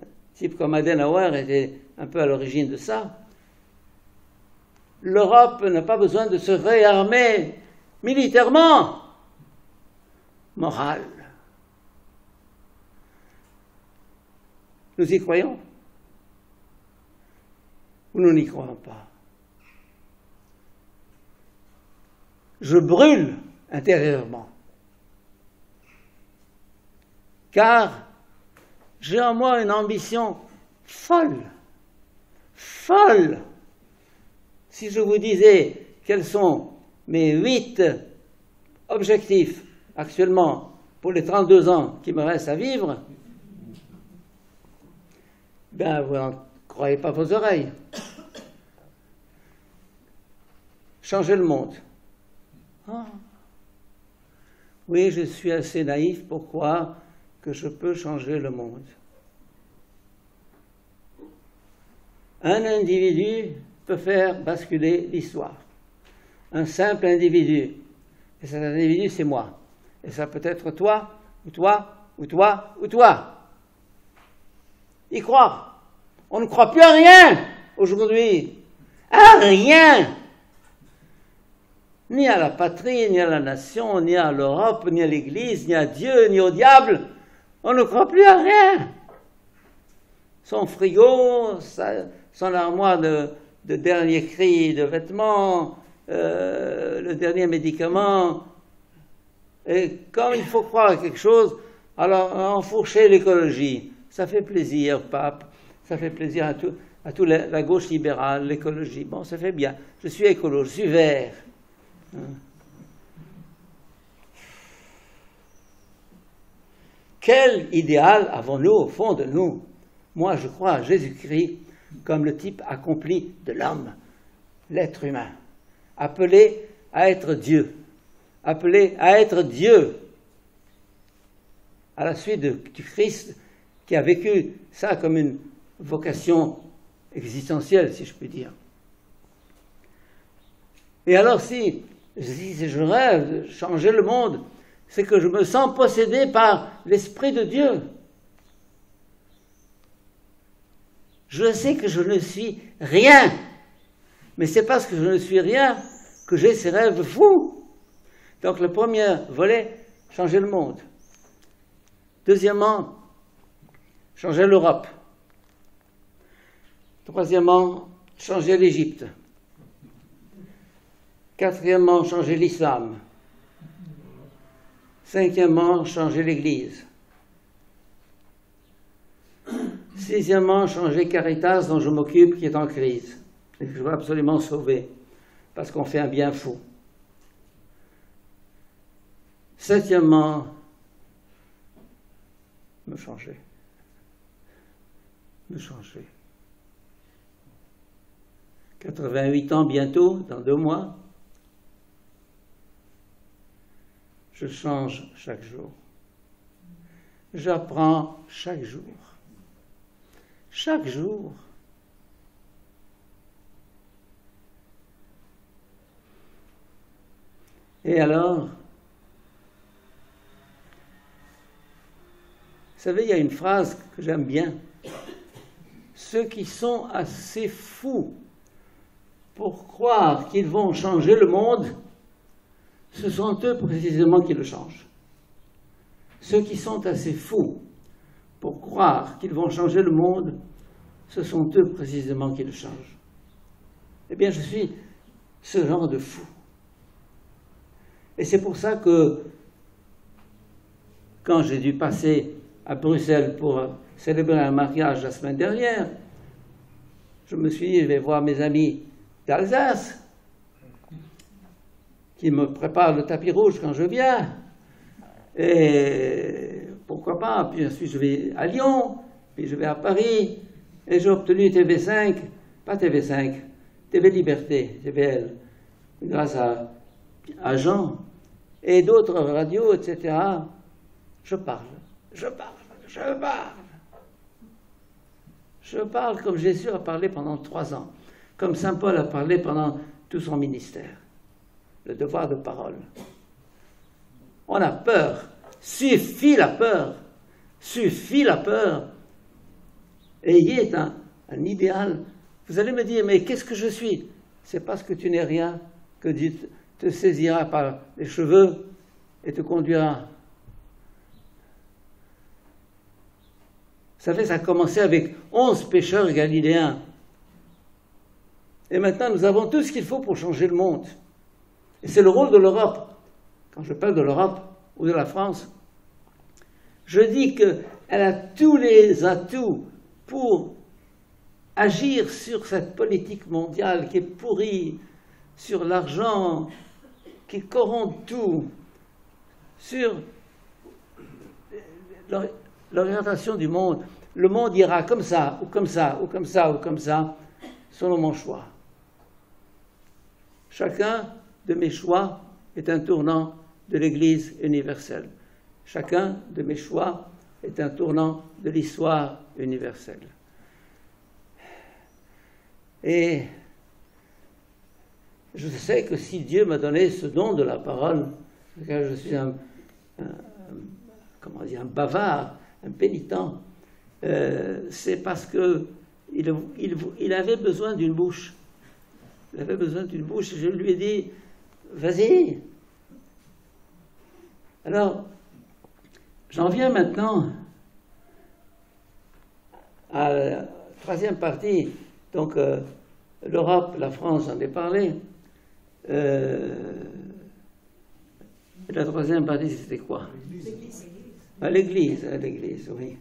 Un type comme Adenauer était un peu à l'origine de ça. L'Europe n'a pas besoin de se réarmer militairement, moral. Nous y croyons ou nous n'y croyons pas? Je brûle intérieurement, car j'ai en moi une ambition folle, folle. Si je vous disais quels sont mes 8 objectifs actuellement pour les 32 ans qui me restent à vivre, ben vous n'en croyez pas vos oreilles. Changer le monde. Ah. Oui, je suis assez naïf pour croire que je peux changer le monde. Un individu peut faire basculer l'histoire. Un simple individu. Et cet individu, c'est moi. Et ça peut être toi, ou toi, ou toi, ou toi. Y croire. On ne croit plus à rien aujourd'hui. À rien. Ni à la patrie, ni à la nation, ni à l'Europe, ni à l'Église, ni à Dieu, ni au diable. On ne croit plus à rien. Son frigo, son armoire de dernier cri de vêtements, le dernier médicament. Et quand il faut croire à quelque chose, alors enfourcher l'écologie. Ça fait plaisir, pape. Ça fait plaisir à toute la gauche libérale, l'écologie. Bon, ça fait bien. Je suis écolo, je suis vert. Quel idéal avons-nous au fond de nous? Moi, je crois à Jésus-Christ comme le type accompli de l'homme, l'être humain, appelé à être Dieu, appelé à être Dieu, à la suite du Christ qui a vécu ça comme une vocation existentielle, si je puis dire. Et alors si je rêve de changer le monde, c'est que je me sens possédé par l'Esprit de Dieu. Je sais que je ne suis rien, mais c'est parce que je ne suis rien que j'ai ces rêves fous. Donc le premier volet, changer le monde. Deuxièmement, changer l'Europe. Troisièmement, changer l'Égypte. Quatrièmement, changer l'islam. Cinquièmement, changer l'Église. Sixièmement, changer Caritas, dont je m'occupe, qui est en crise, et que je veux absolument sauver, parce qu'on fait un bien fou. Septièmement, me changer. Me changer. 88 ans bientôt, dans 2 mois. Je change chaque jour. J'apprends chaque jour. Chaque jour. Et alors, vous savez, il y a une phrase que j'aime bien. Ceux qui sont assez fous pour croire qu'ils vont changer le monde, ce sont eux précisément qui le changent. Ceux qui sont assez fous pour croire qu'ils vont changer le monde ce sont eux précisément qui le changent. Eh bien, je suis ce genre de fou. Et c'est pour ça que, quand j'ai dû passer à Bruxelles pour célébrer un mariage la semaine dernière, je me suis dit, je vais voir mes amis d'Alsace, qui me préparent le tapis rouge quand je viens. Et pourquoi pas, puis ensuite je vais à Lyon, puis je vais à Paris, et j'ai obtenu TV5, pas TV5, TV Liberté, TVL, grâce à Jean, et d'autres radios, etc. Je parle. Je parle comme Jésus a parlé pendant 3 ans, comme saint Paul a parlé pendant tout son ministère. Le devoir de parole. On a peur. Suffit la peur. Suffit la peur. Ayez un idéal. Vous allez me dire, mais qu'est-ce que je suis? C'est parce que tu n'es rien que Dieu te saisira par les cheveux et te conduira. Vous savez, ça a commencé avec 11 pécheurs galiléens. Et maintenant, nous avons tout ce qu'il faut pour changer le monde. Et c'est le rôle de l'Europe. Quand je parle de l'Europe ou de la France, je dis qu'elle a tous les atouts pour agir sur cette politique mondiale qui est pourrie, sur l'argent, qui corrompt tout, sur l'orientation du monde. Le monde ira comme ça, ou comme ça, ou comme ça, ou comme ça, selon mon choix. Chacun de mes choix est un tournant de l'Église universelle. Chacun de mes choix est un tournant de l'histoire universelle. Et je sais que si Dieu m'a donné ce don de la parole, car je suis un bavard, un pénitent, c'est parce qu'il avait besoin d'une bouche. Il avait besoin d'une bouche et je lui ai dit, vas-y. Alors, j'en viens maintenant à la troisième partie. Donc, l'Europe, la France, j'en ai parlé. La troisième partie, c'était quoi? L'Église. Ah, l'Église, oui.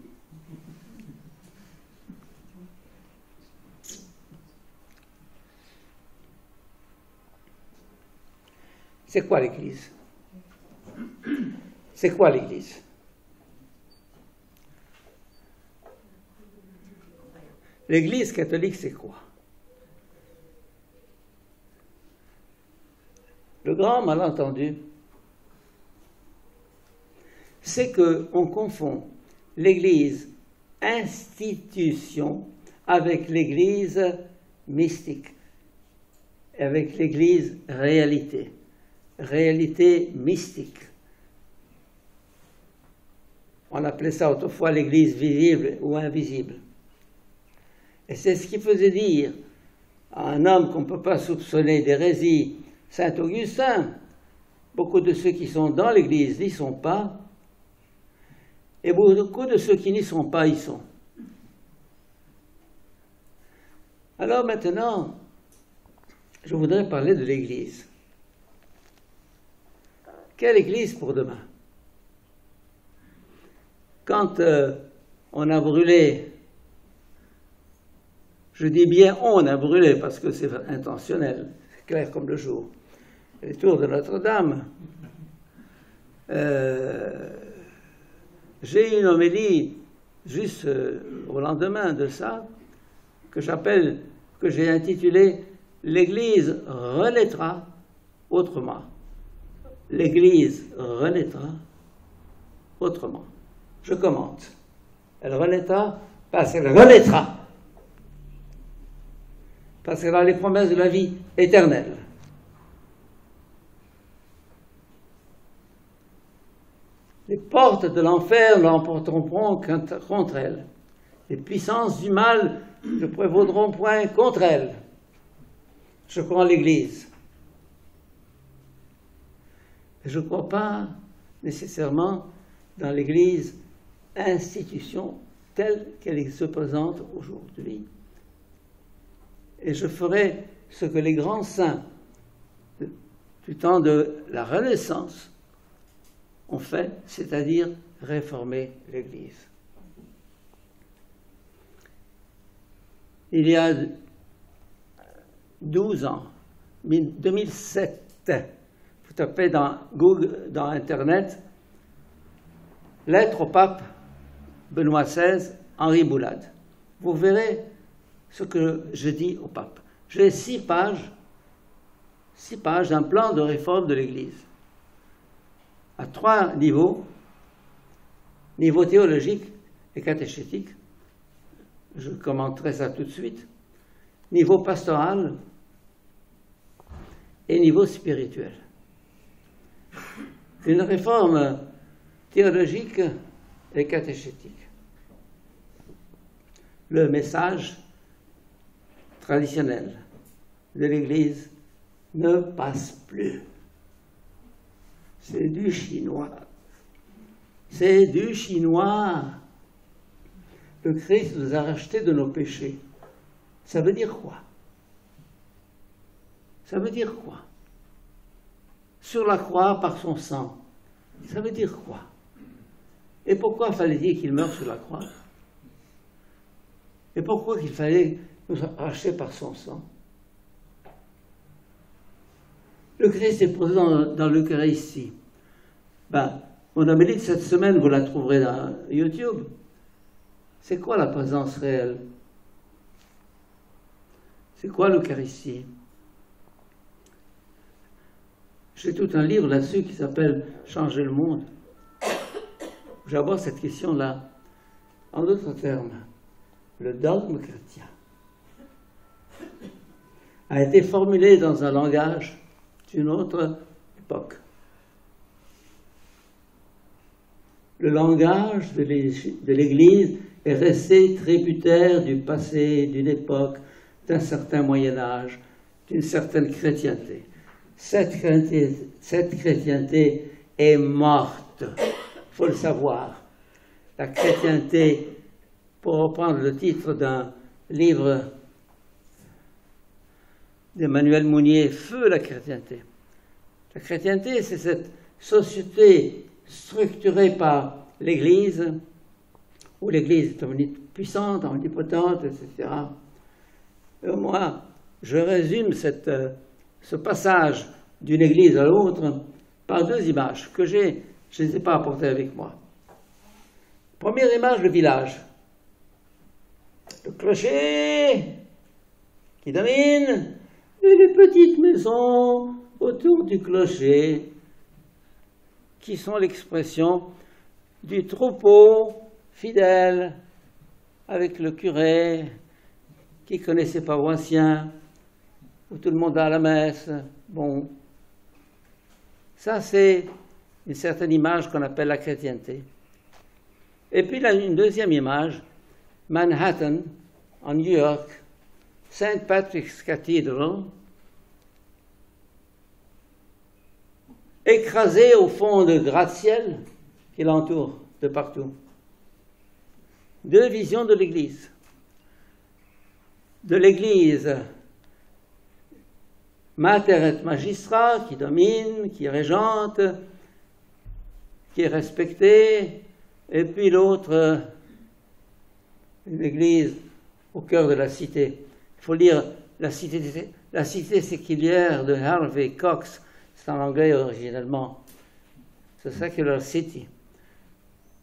C'est quoi l'Église? C'est quoi l'Église? L'Église catholique, c'est quoi? Le grand malentendu, c'est qu'on confond l'Église institution avec l'Église mystique, avec l'Église réalité mystique. On appelait ça autrefois l'Église visible ou invisible. Et c'est ce qui faisait dire à un homme qu'on ne peut pas soupçonner d'hérésie, Saint Augustin. Beaucoup de ceux qui sont dans l'Église n'y sont pas, et beaucoup de ceux qui n'y sont pas y sont. Alors maintenant, je voudrais parler de l'Église. Quelle Église pour demain? Quand on a brûlé, je dis bien on a brûlé parce que c'est intentionnel, c'est clair comme le jour, les tours de Notre-Dame, j'ai une homélie juste au lendemain de ça, que j'ai intitulé « L'Église renaîtra autrement ». L'Église renaîtra autrement. Je commente. Elle renaîtra parce qu'elle renaîtra. Parce qu'elle a les promesses de la vie éternelle. Les portes de l'enfer ne l'emporteront point contre elle. Les puissances du mal ne prévaudront point contre elle. Je crois en l'Église. Je ne crois pas nécessairement dans l'Église institution, telle qu'elle se présente aujourd'hui. Et je ferai ce que les grands saints du temps de la Renaissance ont fait, c'est-à-dire réformer l'Église. Il y a 12 ans, 2007, vous tapez dans Google, dans Internet, lettre au pape Benoît XVI, Henri Boulade. Vous verrez ce que je dis au pape. J'ai 6 pages d'un plan de réforme de l'Église, à 3 niveaux, niveau théologique et catéchétique, je commenterai ça tout de suite, niveau pastoral et niveau spirituel. Une réforme théologique et catéchétique. Le message traditionnel de l'Église ne passe plus. C'est du chinois. C'est du chinois. Le Christ nous a rachetés de nos péchés. Ça veut dire quoi? Ça veut dire quoi? Sur la croix par son sang. Ça veut dire quoi? Et pourquoi fallait-il qu'il meure sur la croix? Et pourquoi qu'il fallait nous racheter par son sang? Le Christ est présent dans l'Eucharistie. Mon homélie de cette semaine, vous la trouverez dans YouTube. C'est quoi la présence réelle? C'est quoi l'Eucharistie? J'ai tout un livre là-dessus qui s'appelle « Changer le monde ». J'aborde cette question-là. En d'autres termes, le dogme chrétien a été formulé dans un langage d'une autre époque. Le langage de l'Église est resté tributaire du passé, d'une époque, d'un certain Moyen-Âge, d'une certaine chrétienté. Cette chrétienté est morte, il faut le savoir. La chrétienté, pour reprendre le titre d'un livre d'Emmanuel Mounier, Feu la chrétienté. La chrétienté, c'est cette société structurée par l'Église, où l'Église est omnipuissante, omnipotente, etc. Et moi, je résume ce passage d'une Église à l'autre par 2 images que je ne les ai pas apportées avec moi. Première image, le village. Le clocher qui domine et les petites maisons autour du clocher qui sont l'expression du troupeau fidèle avec le curé qui ne connaissait pas Oisien, où tout le monde va à la messe. Bon, ça c'est une certaine image qu'on appelle la chrétienté. Et puis là, une deuxième image, Manhattan, en New York, St. Patrick's Cathedral, écrasé au fond de gratte-ciel qui l'entoure de partout. 2 visions de l'Église. De l'Église mater et magistra, qui domine, qui est régente, qui est respectée, et puis l'autre, une Église au cœur de la cité. Il faut lire la cité séculière de Harvey Cox, c'est en anglais originellement. The Secular City,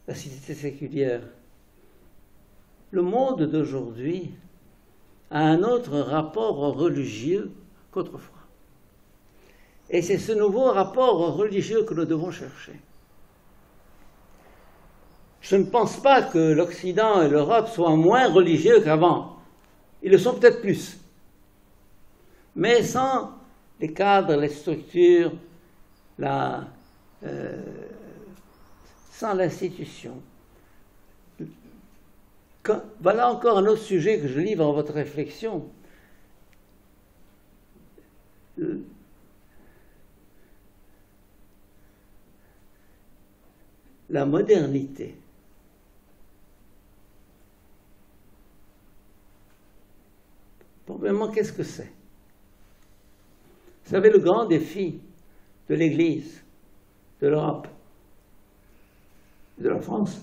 la cité séculière. Le monde d'aujourd'hui a un autre rapport religieux qu'autrefois. Et c'est ce nouveau rapport religieux que nous devons chercher. Je ne pense pas que l'Occident et l'Europe soient moins religieux qu'avant. Ils le sont peut-être plus. Mais sans les cadres, les structures, sans l'institution. Voilà encore un autre sujet que je livre à votre réflexion. La modernité qu'est-ce que c'est? Vous savez, le grand défi de l'Église, de l'Europe, de la France,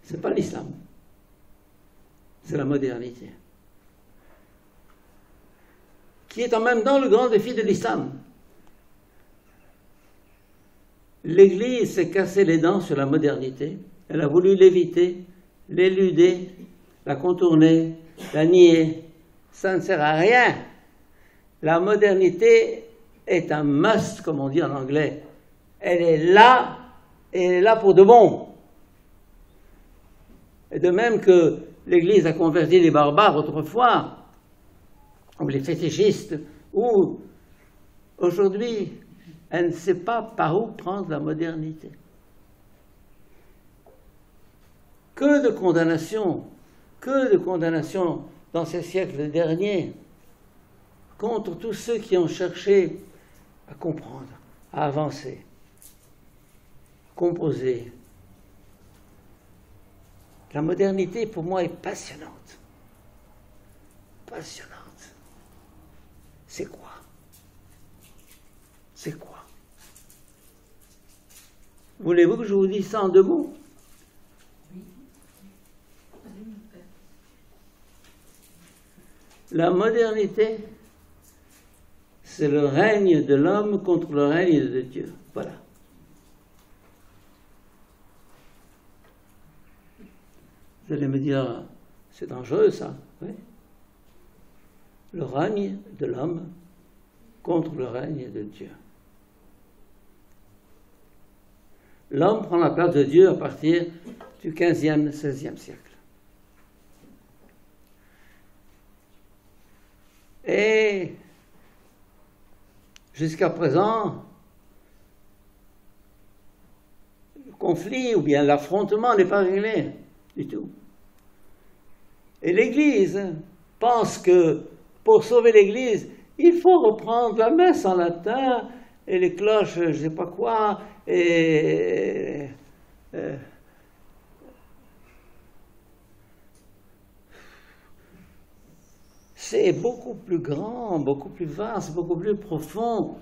ce n'est pas l'islam, c'est la modernité, qui est en même temps le grand défi de l'islam. L'Église s'est cassé les dents sur la modernité, elle a voulu l'éviter, l'éluder, la contourner, la nier. Ça ne sert à rien. La modernité est un must, comme on dit en anglais. Elle est là, et elle est là pour de bon. Et de même que l'Église a converti les barbares autrefois, ou les fétichistes, ou aujourd'hui, elle ne sait pas par où prendre la modernité. Que de condamnations dans ces siècles derniers contre tous ceux qui ont cherché à comprendre, à avancer, à composer. La modernité, pour moi, est passionnante. Passionnante. C'est quoi? C'est quoi? Voulez-vous que je vous dise ça en 2 mots? La modernité, c'est le règne de l'homme contre le règne de Dieu. Voilà. Vous allez me dire, c'est dangereux ça. Oui. Le règne de l'homme contre le règne de Dieu. L'homme prend la place de Dieu à partir du 15e, 16e siècle. Et jusqu'à présent, le conflit ou bien l'affrontement n'est pas réglé du tout. Et l'Église pense que pour sauver l'Église, il faut reprendre la messe en latin et les cloches, je ne sais pas quoi, et c'est beaucoup plus grand, beaucoup plus vaste, beaucoup plus profond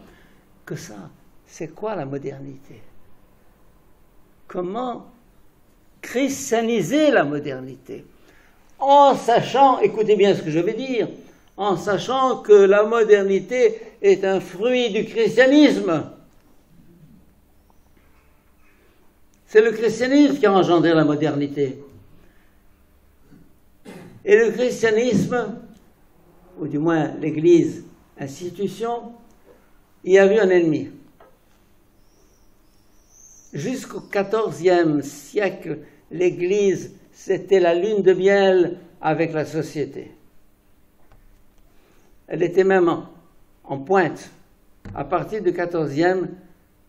que ça. C'est quoi la modernité? Comment christianiser la modernité? En sachant, écoutez bien ce que je vais dire, en sachant que la modernité est un fruit du christianisme. C'est le christianisme qui a engendré la modernité. Et le christianisme, ou du moins l'Église, institution, il y a eu un ennemi. Jusqu'au XIVe siècle, l'Église, c'était la lune de miel avec la société. Elle était même en pointe. À partir du XIVe,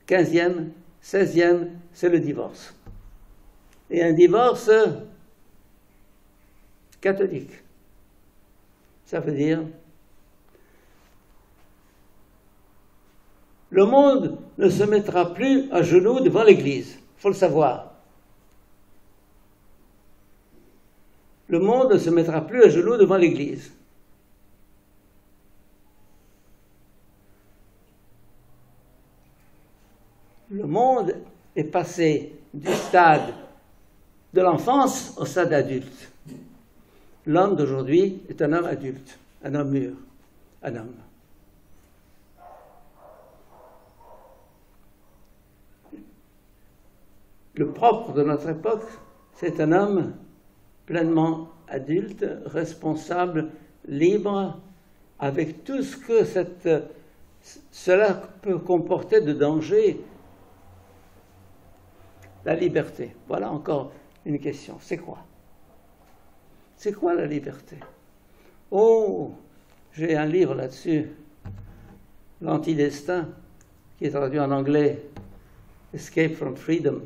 XVe, XVIe, c'est le divorce. Et un divorce catholique. Ça veut dire le monde ne se mettra plus à genoux devant l'Église. Il faut le savoir. Le monde ne se mettra plus à genoux devant l'Église. Le monde est passé du stade de l'enfance au stade adulte. L'homme d'aujourd'hui est un homme adulte, un homme mûr, un homme. Le propre de notre époque, c'est un homme pleinement adulte, responsable, libre, avec tout ce que cela peut comporter de danger. La liberté. Voilà encore une question. C'est quoi? C'est quoi la liberté? Oh, j'ai un livre là-dessus, L'Antidestin, qui est traduit en anglais, Escape from Freedom,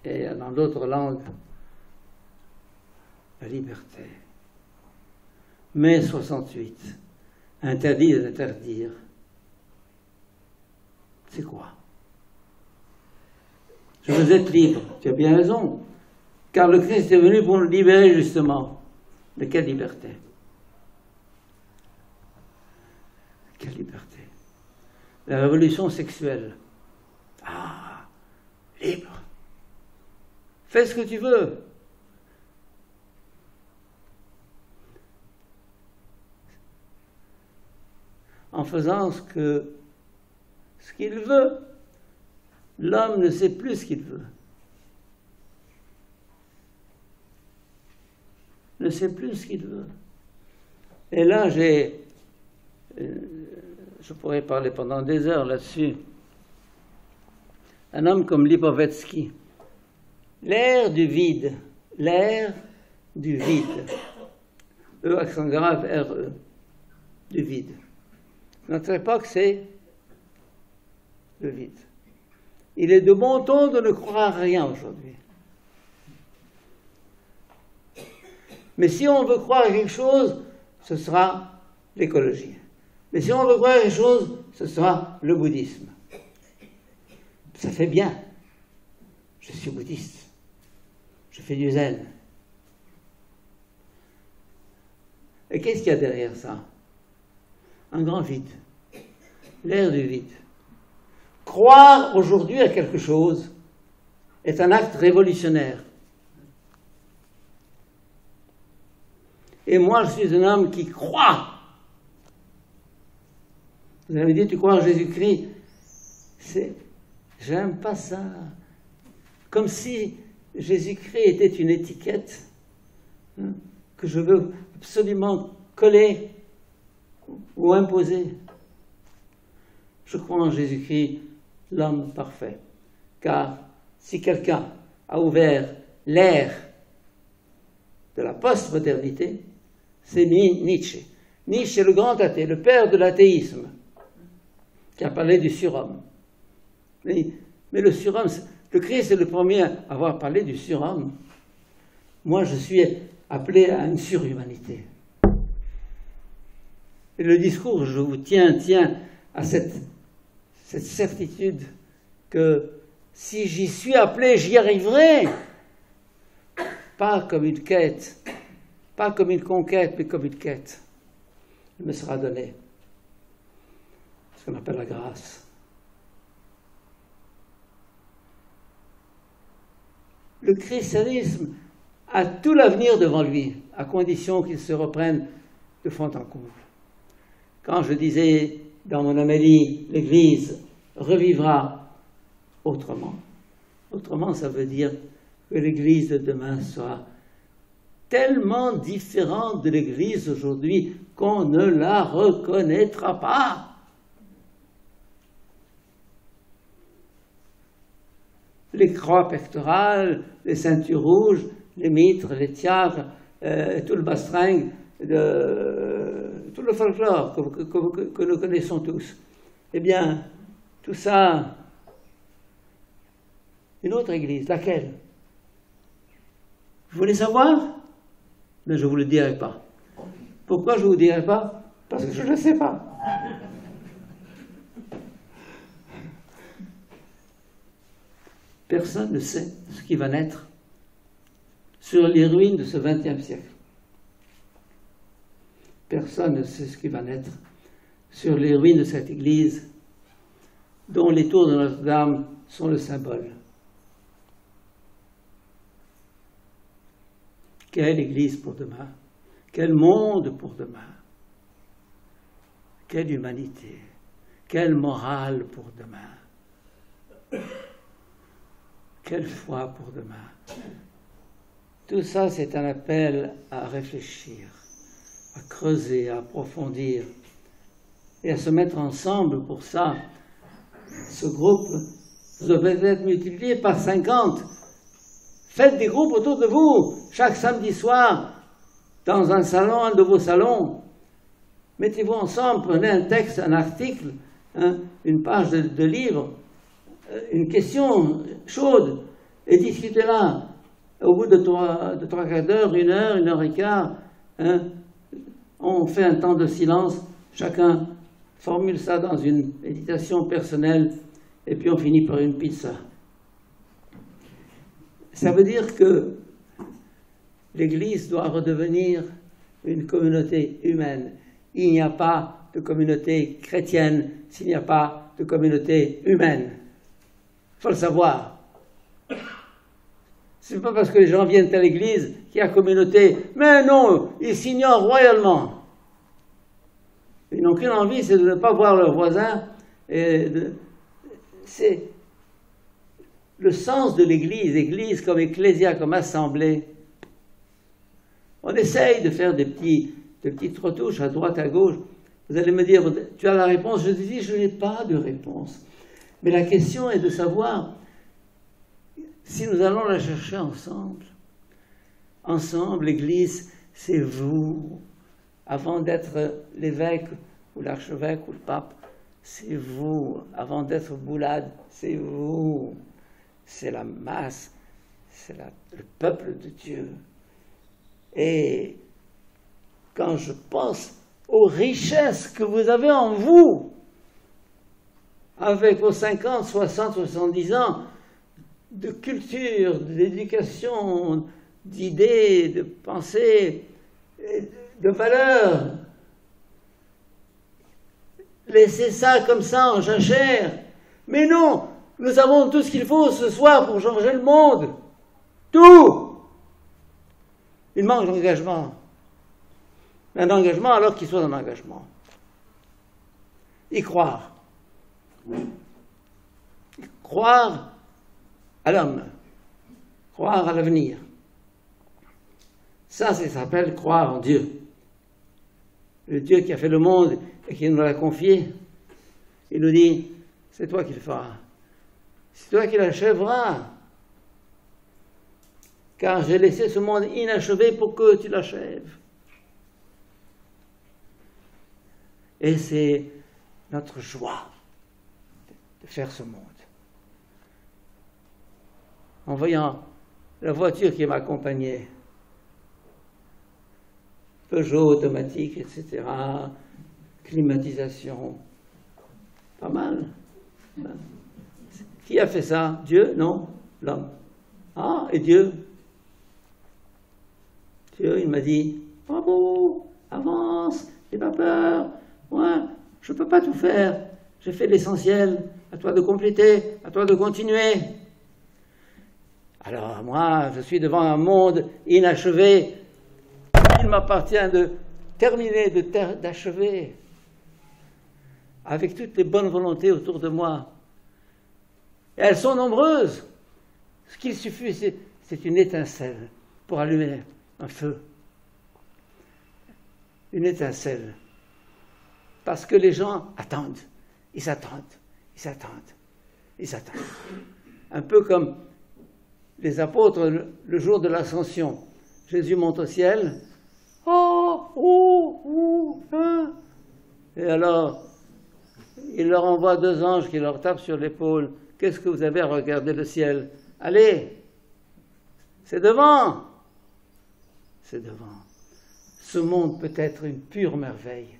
et dans d'autres langues, la liberté. Mai 68, interdit d'interdire. C'est quoi? Je veux être libre. Tu as bien raison. Car le Christ est venu pour nous libérer justement. De quelle liberté? cette liberté. La révolution sexuelle. Ah, libre. Fais ce que tu veux. En faisant ce qu'il veut, l'homme ne sait plus ce qu'il veut. Ne sait plus ce qu'il veut. Et là, je pourrais parler pendant des heures là-dessus. Un homme comme Lipovetsky, l'ère du vide, E accent grave, R-E, du vide. Notre époque, c'est le vide. Il est de bon ton de ne croire à rien aujourd'hui. Mais si on veut croire à quelque chose, ce sera l'écologie. Mais si on veut croire à quelque chose, ce sera le bouddhisme. Ça fait bien. Je suis bouddhiste. Je fais du zen. Et qu'est-ce qu'il y a derrière ça? Un grand vide. L'ère du vide. Croire aujourd'hui à quelque chose est un acte révolutionnaire. Et moi, je suis un homme qui croit. Vous avez dit, tu crois en Jésus-Christ? J'aime pas ça. Comme si Jésus-Christ était une étiquette que je veux absolument coller ou imposer. Je crois en Jésus-Christ, l'homme parfait. Car si quelqu'un a ouvert l'ère de la post-modernité, c'est Nietzsche. Nietzsche est le grand athée, le père de l'athéisme, qui a parlé du surhomme. Mais le surhomme, le Christ est le premier à avoir parlé du surhomme. Moi, je suis appelé à une surhumanité. Et le discours, je vous tiens à cette certitude que si j'y suis appelé, j'y arriverai. Pas comme une quête, pas comme une conquête, mais comme une quête. Il me sera donné ce qu'on appelle la grâce. Le christianisme a tout l'avenir devant lui, à condition qu'il se reprenne de fond en comble. Quand je disais dans mon homélie, l'Église revivra autrement. Autrement, ça veut dire que l'Église de demain sera tellement différente de l'Église d'aujourd'hui qu'on ne la reconnaîtra pas. Les croix pectorales, les ceintures rouges, les mitres, les tiares, tout le bastringue, tout le folklore que nous connaissons tous. Eh bien, tout ça, une autre église, laquelle? Vous voulez savoir? Mais je ne vous le dirai pas. Pourquoi je ne vous dirai pas? Parce que je ne le sais pas. Personne ne sait ce qui va naître sur les ruines de ce XXe siècle. Personne ne sait ce qui va naître sur les ruines de cette église dont les tours de Notre-Dame sont le symbole. Quelle église pour demain? Quel monde pour demain? Quelle humanité? Quelle morale pour demain? Quelle foi pour demain? Tout ça, c'est un appel à réfléchir, à creuser, à approfondir et à se mettre ensemble pour ça. Ce groupe devrait être multiplié par 50. Faites des groupes autour de vous, chaque samedi soir, dans un salon, un de vos salons. Mettez-vous ensemble, prenez un texte, un article, une page de livre, une question chaude, et discutez-la. Au bout de trois quarts d'heure, 1 heure, 1 heure et quart, on fait un temps de silence, chacun formule ça dans une méditation personnelle, et puis on finit par une pizza. Ça veut dire que l'Église doit redevenir une communauté humaine. Il n'y a pas de communauté chrétienne s'il n'y a pas de communauté humaine. Il faut le savoir. Ce n'est pas parce que les gens viennent à l'église qu'il y a communauté. Mais non, ils s'ignorent royalement. Ils n'ont qu'une envie, c'est de ne pas voir leurs voisins. C'est le sens de l'église, église comme ecclésia, comme assemblée. On essaye de faire des petites retouches à droite, à gauche. Vous allez me dire, tu as la réponse? Je dis, je n'ai pas de réponse. Mais la question est de savoir si nous allons la chercher ensemble. Ensemble, l'Église, c'est vous. Avant d'être l'évêque ou l'archevêque ou le pape, c'est vous. Avant d'être Boulade, c'est vous. C'est la masse, c'est le peuple de Dieu. Et quand je pense aux richesses que vous avez en vous, avec vos 50, 60, 70 ans de culture, d'éducation, d'idées, de pensées, de valeurs, laissez ça comme ça en jachère. Mais non, nous avons tout ce qu'il faut ce soir pour changer le monde. Tout. Il manque d'engagement. Un engagement alors qu'il soit un engagement. Y croire. Croire à l'homme. Croire à l'avenir. Ça s'appelle croire en Dieu. Le Dieu qui a fait le monde et qui nous l'a confié. Il nous dit, c'est toi qui le feras. C'est toi qui l'achèveras. Car j'ai laissé ce monde inachevé pour que tu l'achèves. Et c'est notre joie de faire ce monde. En voyant la voiture qui m'accompagnait, Peugeot automatique, etc., climatisation, pas mal. Qui a fait ça? Dieu? Non, l'homme. Ah, et Dieu? Dieu, il m'a dit, bravo, avance, n'aie pas peur. Moi, je ne peux pas tout faire. J'ai fait l'essentiel. À toi de compléter, à toi de continuer. Alors, moi, je suis devant un monde inachevé. Il m'appartient de terminer, d'achever. Avec toutes les bonnes volontés autour de moi. Et elles sont nombreuses. Ce qu'il suffit, c'est une étincelle pour allumer un feu. Une étincelle. Parce que les gens attendent, ils s'attendent, ils s'attendent, ils s'attendent. Un peu comme les apôtres le jour de l'ascension. Jésus monte au ciel. Et alors, il leur envoie 2 anges qui leur tapent sur l'épaule. Qu'est-ce que vous avez à regarder le ciel? Allez, c'est devant. C'est devant. Ce monde peut être une pure merveille.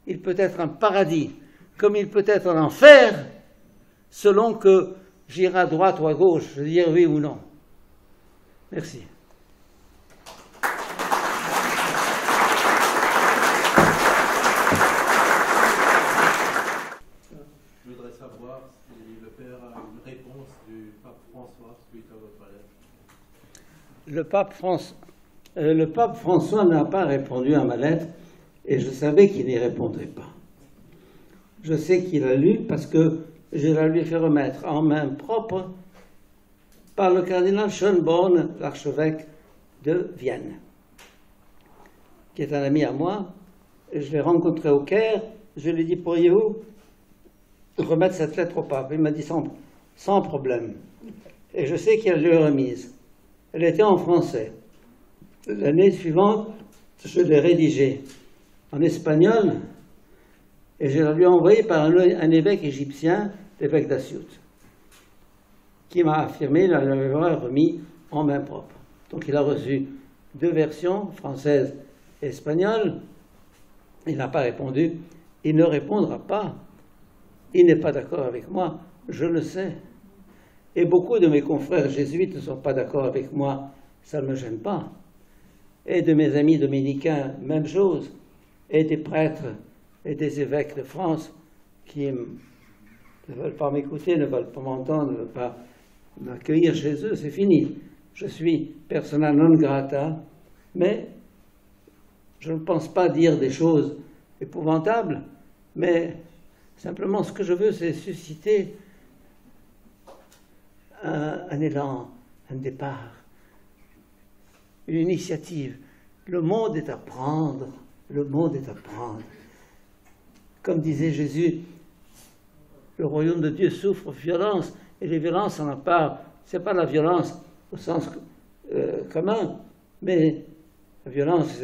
Il peut être un paradis, comme il peut être un enfer, selon que j'irai à droite ou à gauche, je dirai oui ou non. Merci. Je voudrais savoir si le Père a une réponse du pape François suite à votre lettre. Le pape François n'a pas répondu à ma lettre. Et je savais qu'il n'y répondrait pas. Je sais qu'il a lu parce que je la lui ai fait remettre en main propre par le cardinal Schönborn, l'archevêque de Vienne, qui est un ami à moi. Et je l'ai rencontré au Caire. Je lui ai dit, pourriez-vous remettre cette lettre au pape? Il m'a dit sans problème. Et je sais qu'il a lu remise. Elle était en français. L'année suivante, je l'ai rédigée en espagnol, et je la lui ai envoyé par un évêque égyptien, l'évêque d'Assiout, qui m'a affirmé l'avoir remis en main propre. Donc il a reçu 2 versions, française et espagnole. Il n'a pas répondu. Il ne répondra pas. Il n'est pas d'accord avec moi, je le sais. Et beaucoup de mes confrères jésuites ne sont pas d'accord avec moi, ça ne me gêne pas. Et de mes amis dominicains, même chose. Et des prêtres et des évêques de France qui ne veulent pas m'écouter, ne veulent pas m'entendre, ne veulent pas m'accueillir chez eux, c'est fini. Je suis persona non grata, mais je ne pense pas dire des choses épouvantables, mais simplement ce que je veux, c'est susciter un élan, un départ, une initiative. Le monde est à prendre, le monde est à prendre. Comme disait Jésus, le royaume de Dieu souffre violence, et les violences en part. Ce n'est pas la violence au sens commun, mais la violence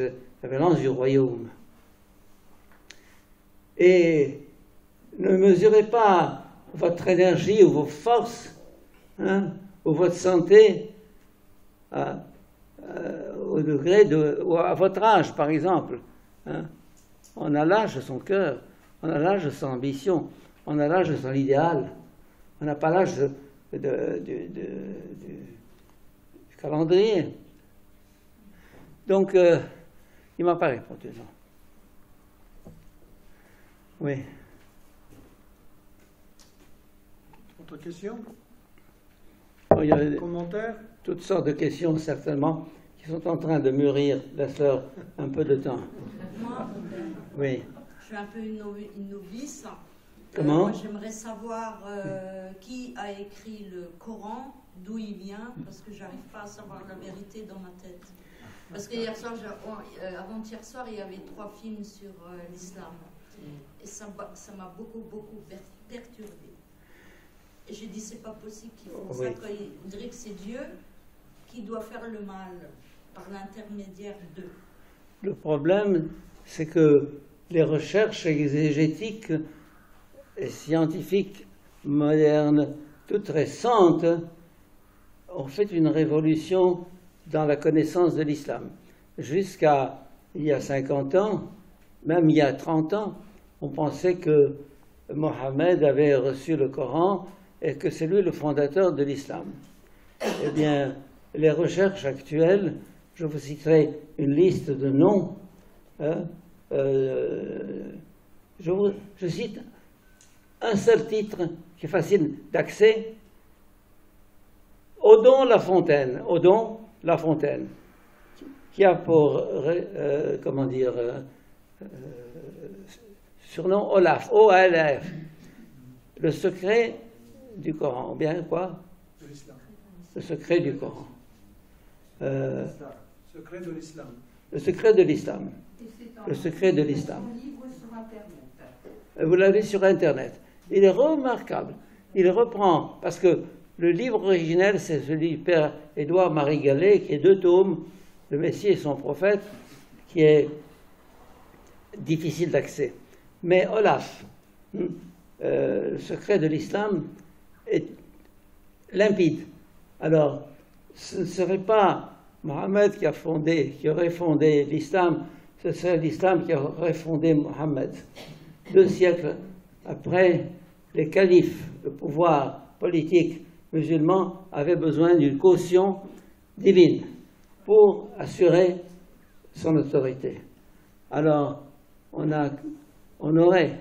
du royaume. Et ne mesurez pas votre énergie ou vos forces, ou votre santé au degré ou à votre âge, par exemple. On a l'âge de son cœur, on a l'âge de son ambition, on a l'âge de son idéal. On n'a pas l'âge du calendrier. Donc, il ne m'a pas répondu, non. Oui. Autre question? Il y a Commentaire? toutes sortes de questions, certainement, qui sont en train de mûrir. Laisse-leur un peu de temps. Moi, Oui. je suis un peu une novice. Comment? Moi, j'aimerais savoir qui a écrit le Coran, d'où il vient, parce que j'arrive pas à savoir la vérité dans ma tête. Parce que hier soir, avant-hier soir, il y avait 3 films sur l'islam. Et ça m'a beaucoup perturbée. Et j'ai dit, c'est pas possible qu'ils font ça, qu'on dirait que c'est Dieu qui doit faire le mal par l'intermédiaire d'eux. Le problème, c'est que les recherches exégétiques et scientifiques modernes, toutes récentes, ont fait une révolution dans la connaissance de l'islam. Jusqu'à il y a 50 ans, même il y a 30 ans, on pensait que Mohammed avait reçu le Coran et que c'est lui le fondateur de l'islam. Eh bien, les recherches actuelles, je vous citerai une liste de noms. Je cite un seul titre qui est facile d'accès. Odon Lafontaine, qui a pour, surnom Olaf, O-A-L-F, le secret du Coran, ou bien quoi? De l'islam. Le secret du Coran. Secret de l'islam. Le secret de l'islam. Le secret de l'islam. Vous l'avez sur Internet. Il est remarquable. Il reprend, parce que le livre originel, c'est celui du père Édouard-Marie Gallet, qui est 2 tomes, Le Messie et son prophète, qui est difficile d'accès. Mais Olaf, le secret de l'islam, est limpide. Alors, ce ne serait pas Mohammed qui aurait fondé l'islam, ce serait l'islam qui aurait fondé Mohammed. 2 siècles après, les califes, le pouvoir politique musulman, avaient besoin d'une caution divine pour assurer son autorité. Alors, on aurait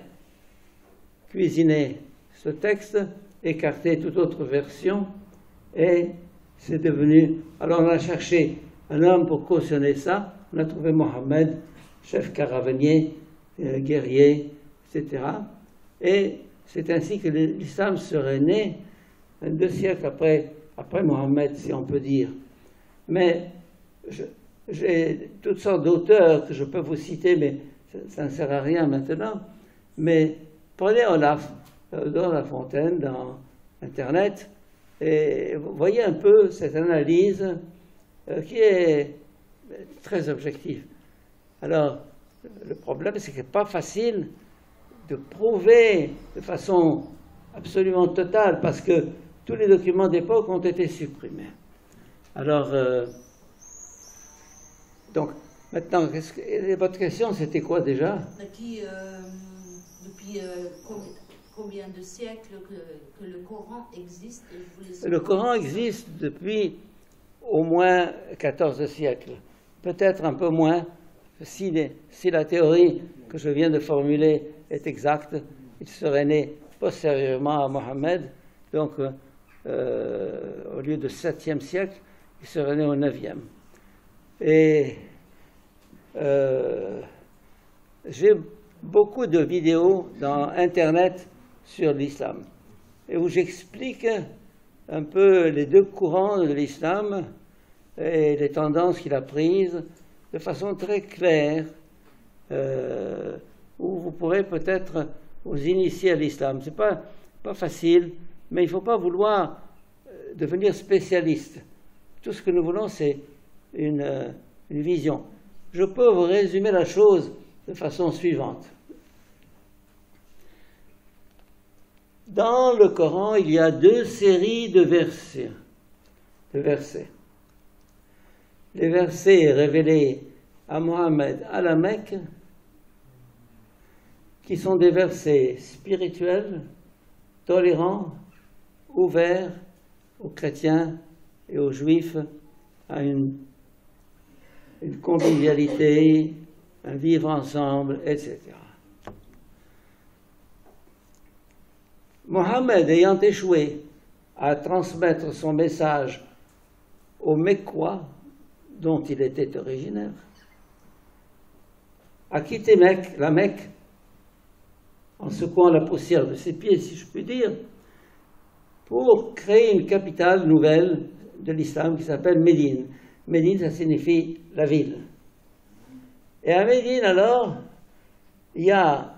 cuisiné ce texte, écarté toute autre version, et c'est devenu... Alors on a cherché un homme pour cautionner ça, on a trouvé Mohammed, chef caravanier, guerrier, etc. Et c'est ainsi que l'islam serait né 2 siècles après Mohammed, si on peut dire. Mais j'ai toutes sortes d'auteurs que je peux vous citer, mais ça ne sert à rien maintenant. Mais prenez Olaf dans La Fontaine, dans Internet, et vous voyez un peu cette analyse qui est très objective. Alors, le problème, c'est qu'il n'est pas facile de prouver de façon absolument totale, parce que tous les documents d'époque ont été supprimés. Alors, donc, maintenant, votre question, c'était quoi déjà? Depuis combien de siècles que le Coran existe? Le Coran existe depuis au moins 14 siècles. Peut-être un peu moins, si la théorie que je viens de formuler est exacte, il serait né postérieurement à Mohammed, donc au lieu de 7e siècle, il serait né au 9e. Et j'ai beaucoup de vidéos dans Internet sur l'islam, et où j'explique un peu les deux courants de l'islam et les tendances qu'il a prises de façon très claire, où vous pourrez peut-être vous initier à l'islam. Ce n'est pas facile, mais il ne faut pas vouloir devenir spécialiste. Tout ce que nous voulons, c'est une vision. Je peux vous résumer la chose de façon suivante. Dans le Coran, il y a 2 séries de versets. Les versets révélés à Mohammed à la Mecque, qui sont des versets spirituels, tolérants, ouverts aux chrétiens et aux juifs, à une convivialité, un vivre ensemble, etc. Mohammed ayant échoué à transmettre son message aux Mecquois, dont il était originaire, a quitté la Mecque en secouant la poussière de ses pieds, si je puis dire, pour créer une capitale nouvelle de l'islam qui s'appelle Médine. Médine, ça signifie la ville. Et à Médine, alors, il y a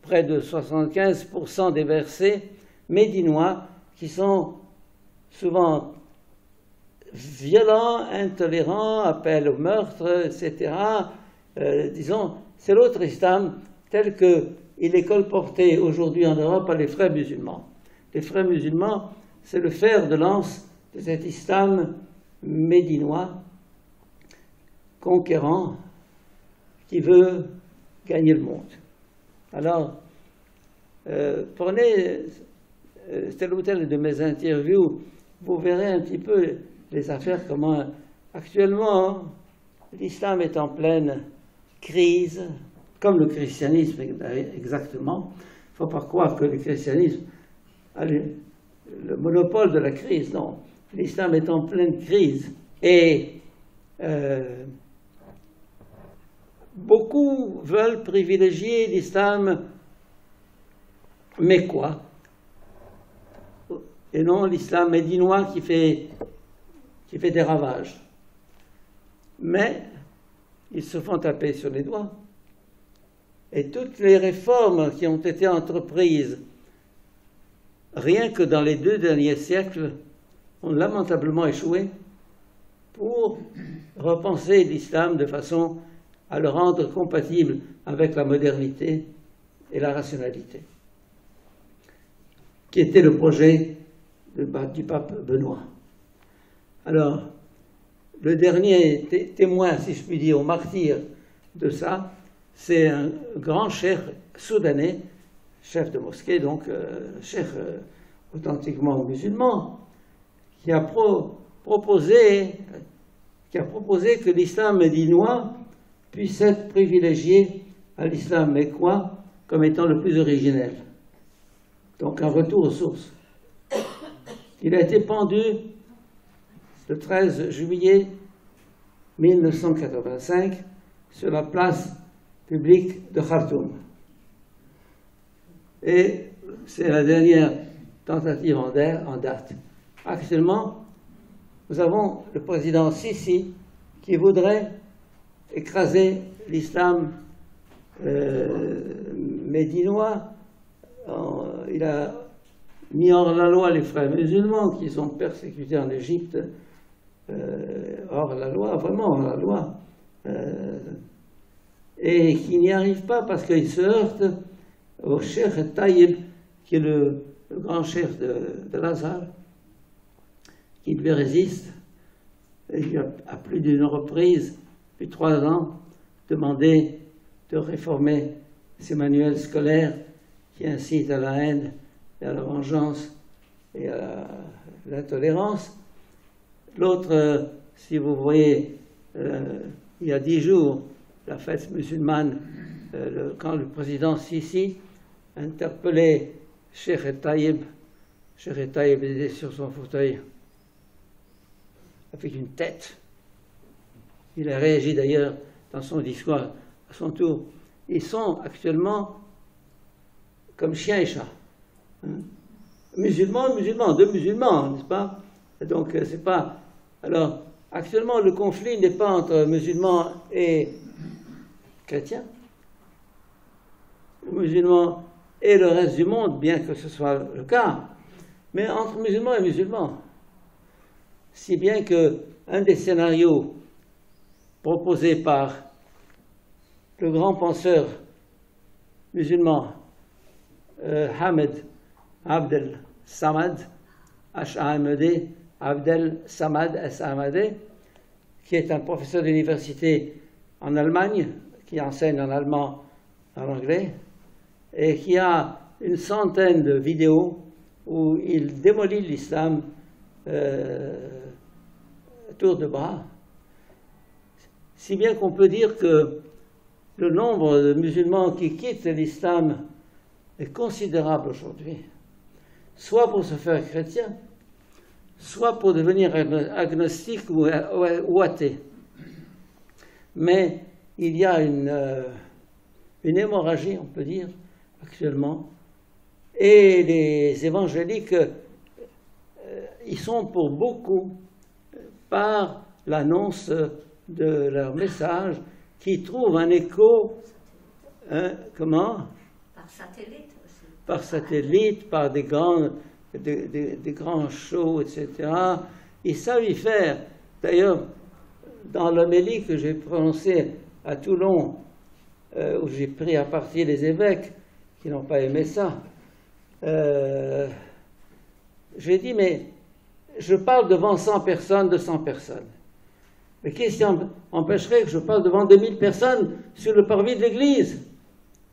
près de 75% des versets médinois qui sont souvent violents, intolérants, appellent au meurtre, etc. Disons, c'est l'autre islam tel qu'il est colporté aujourd'hui en Europe par les frères musulmans. Les frères musulmans, c'est le fer de lance de cet islam médinois, conquérant, qui veut gagner le monde. Alors, prenez tel ou tel de mes interviews, vous verrez un petit peu les affaires, comment actuellement l'islam est en pleine crise, comme le christianisme exactement. Il ne faut pas croire que le christianisme a le monopole de la crise, non. L'islam est en pleine crise et beaucoup veulent privilégier l'islam mécois et non l'islam médinois qui fait des ravages. Mais ils se font taper sur les doigts. Et toutes les réformes qui ont été entreprises, rien que dans les 2 derniers siècles, ont lamentablement échoué pour repenser l'islam de façon à le rendre compatible avec la modernité et la rationalité, qui était le projet du pape Benoît. Alors, le dernier témoin, si je puis dire, au martyr de ça, c'est un grand cheikh soudanais, chef de mosquée, donc cheikh authentiquement musulman, qui a proposé que l'islam médinois puisse être privilégié à l'islam mécois comme étant le plus originel. Donc un retour aux sources. Il a été pendu le 13 juillet 1985 sur la place publique de Khartoum. Et c'est la dernière tentative en date. Actuellement, nous avons le président Sisi qui voudrait écraser l'islam médinois. Il a mis hors la loi les frères musulmans qui sont persécutés en Égypte, hors la loi, vraiment hors la loi, et qui n'y arrive pas parce qu'il se heurte au cheikh Taïb, qui est le grand cheikh de l'Azhar, qui lui résiste, et qui a à plus d'une reprise, depuis 3 ans, demandé de réformer ces manuels scolaires qui incitent à la haine et à la vengeance et à l'intolérance. L'autre, si vous voyez, il y a 10 jours, la fête musulmane, quand le président Sisi interpellait Cheikh Taïeb était sur son fauteuil avec une tête. Il a réagi d'ailleurs dans son discours à son tour. Ils sont actuellement comme chien et chat. Musulmans, deux musulmans, n'est-ce pas? Donc, c'est pas. Alors, actuellement, le conflit n'est pas entre musulmans et chrétiens, musulmans et le reste du monde, bien que ce soit le cas, mais entre musulmans et musulmans. Si bien que un des scénarios proposés par le grand penseur musulman Hamed Abdel Samad, H-A-M-E-D, Abdel Samad, S-A-M-A-D, qui est un professeur d'université en Allemagne, qui enseigne en allemand, en anglais, et qui a une centaine de vidéos où il démolit l'islam tour de bras, si bien qu'on peut dire que le nombre de musulmans qui quittent l'islam est considérable aujourd'hui, soit pour se faire chrétien, soit pour devenir agnostique ou athée. Mais il y a une hémorragie, on peut dire, actuellement, et les évangéliques, ils sont pour beaucoup par l'annonce de leur message qui trouve un écho, comment? Par satellite aussi. Par satellite, par des grands shows, etc. Ils savent y faire. D'ailleurs, dans l'homélie que j'ai prononcée à Toulon, où j'ai pris à partie les évêques qui n'ont pas aimé ça, j'ai dit, mais je parle devant 100 personnes, 200 personnes. Mais qu'est-ce qui empêcherait que je parle devant 2000 personnes sur le parvis de l'église,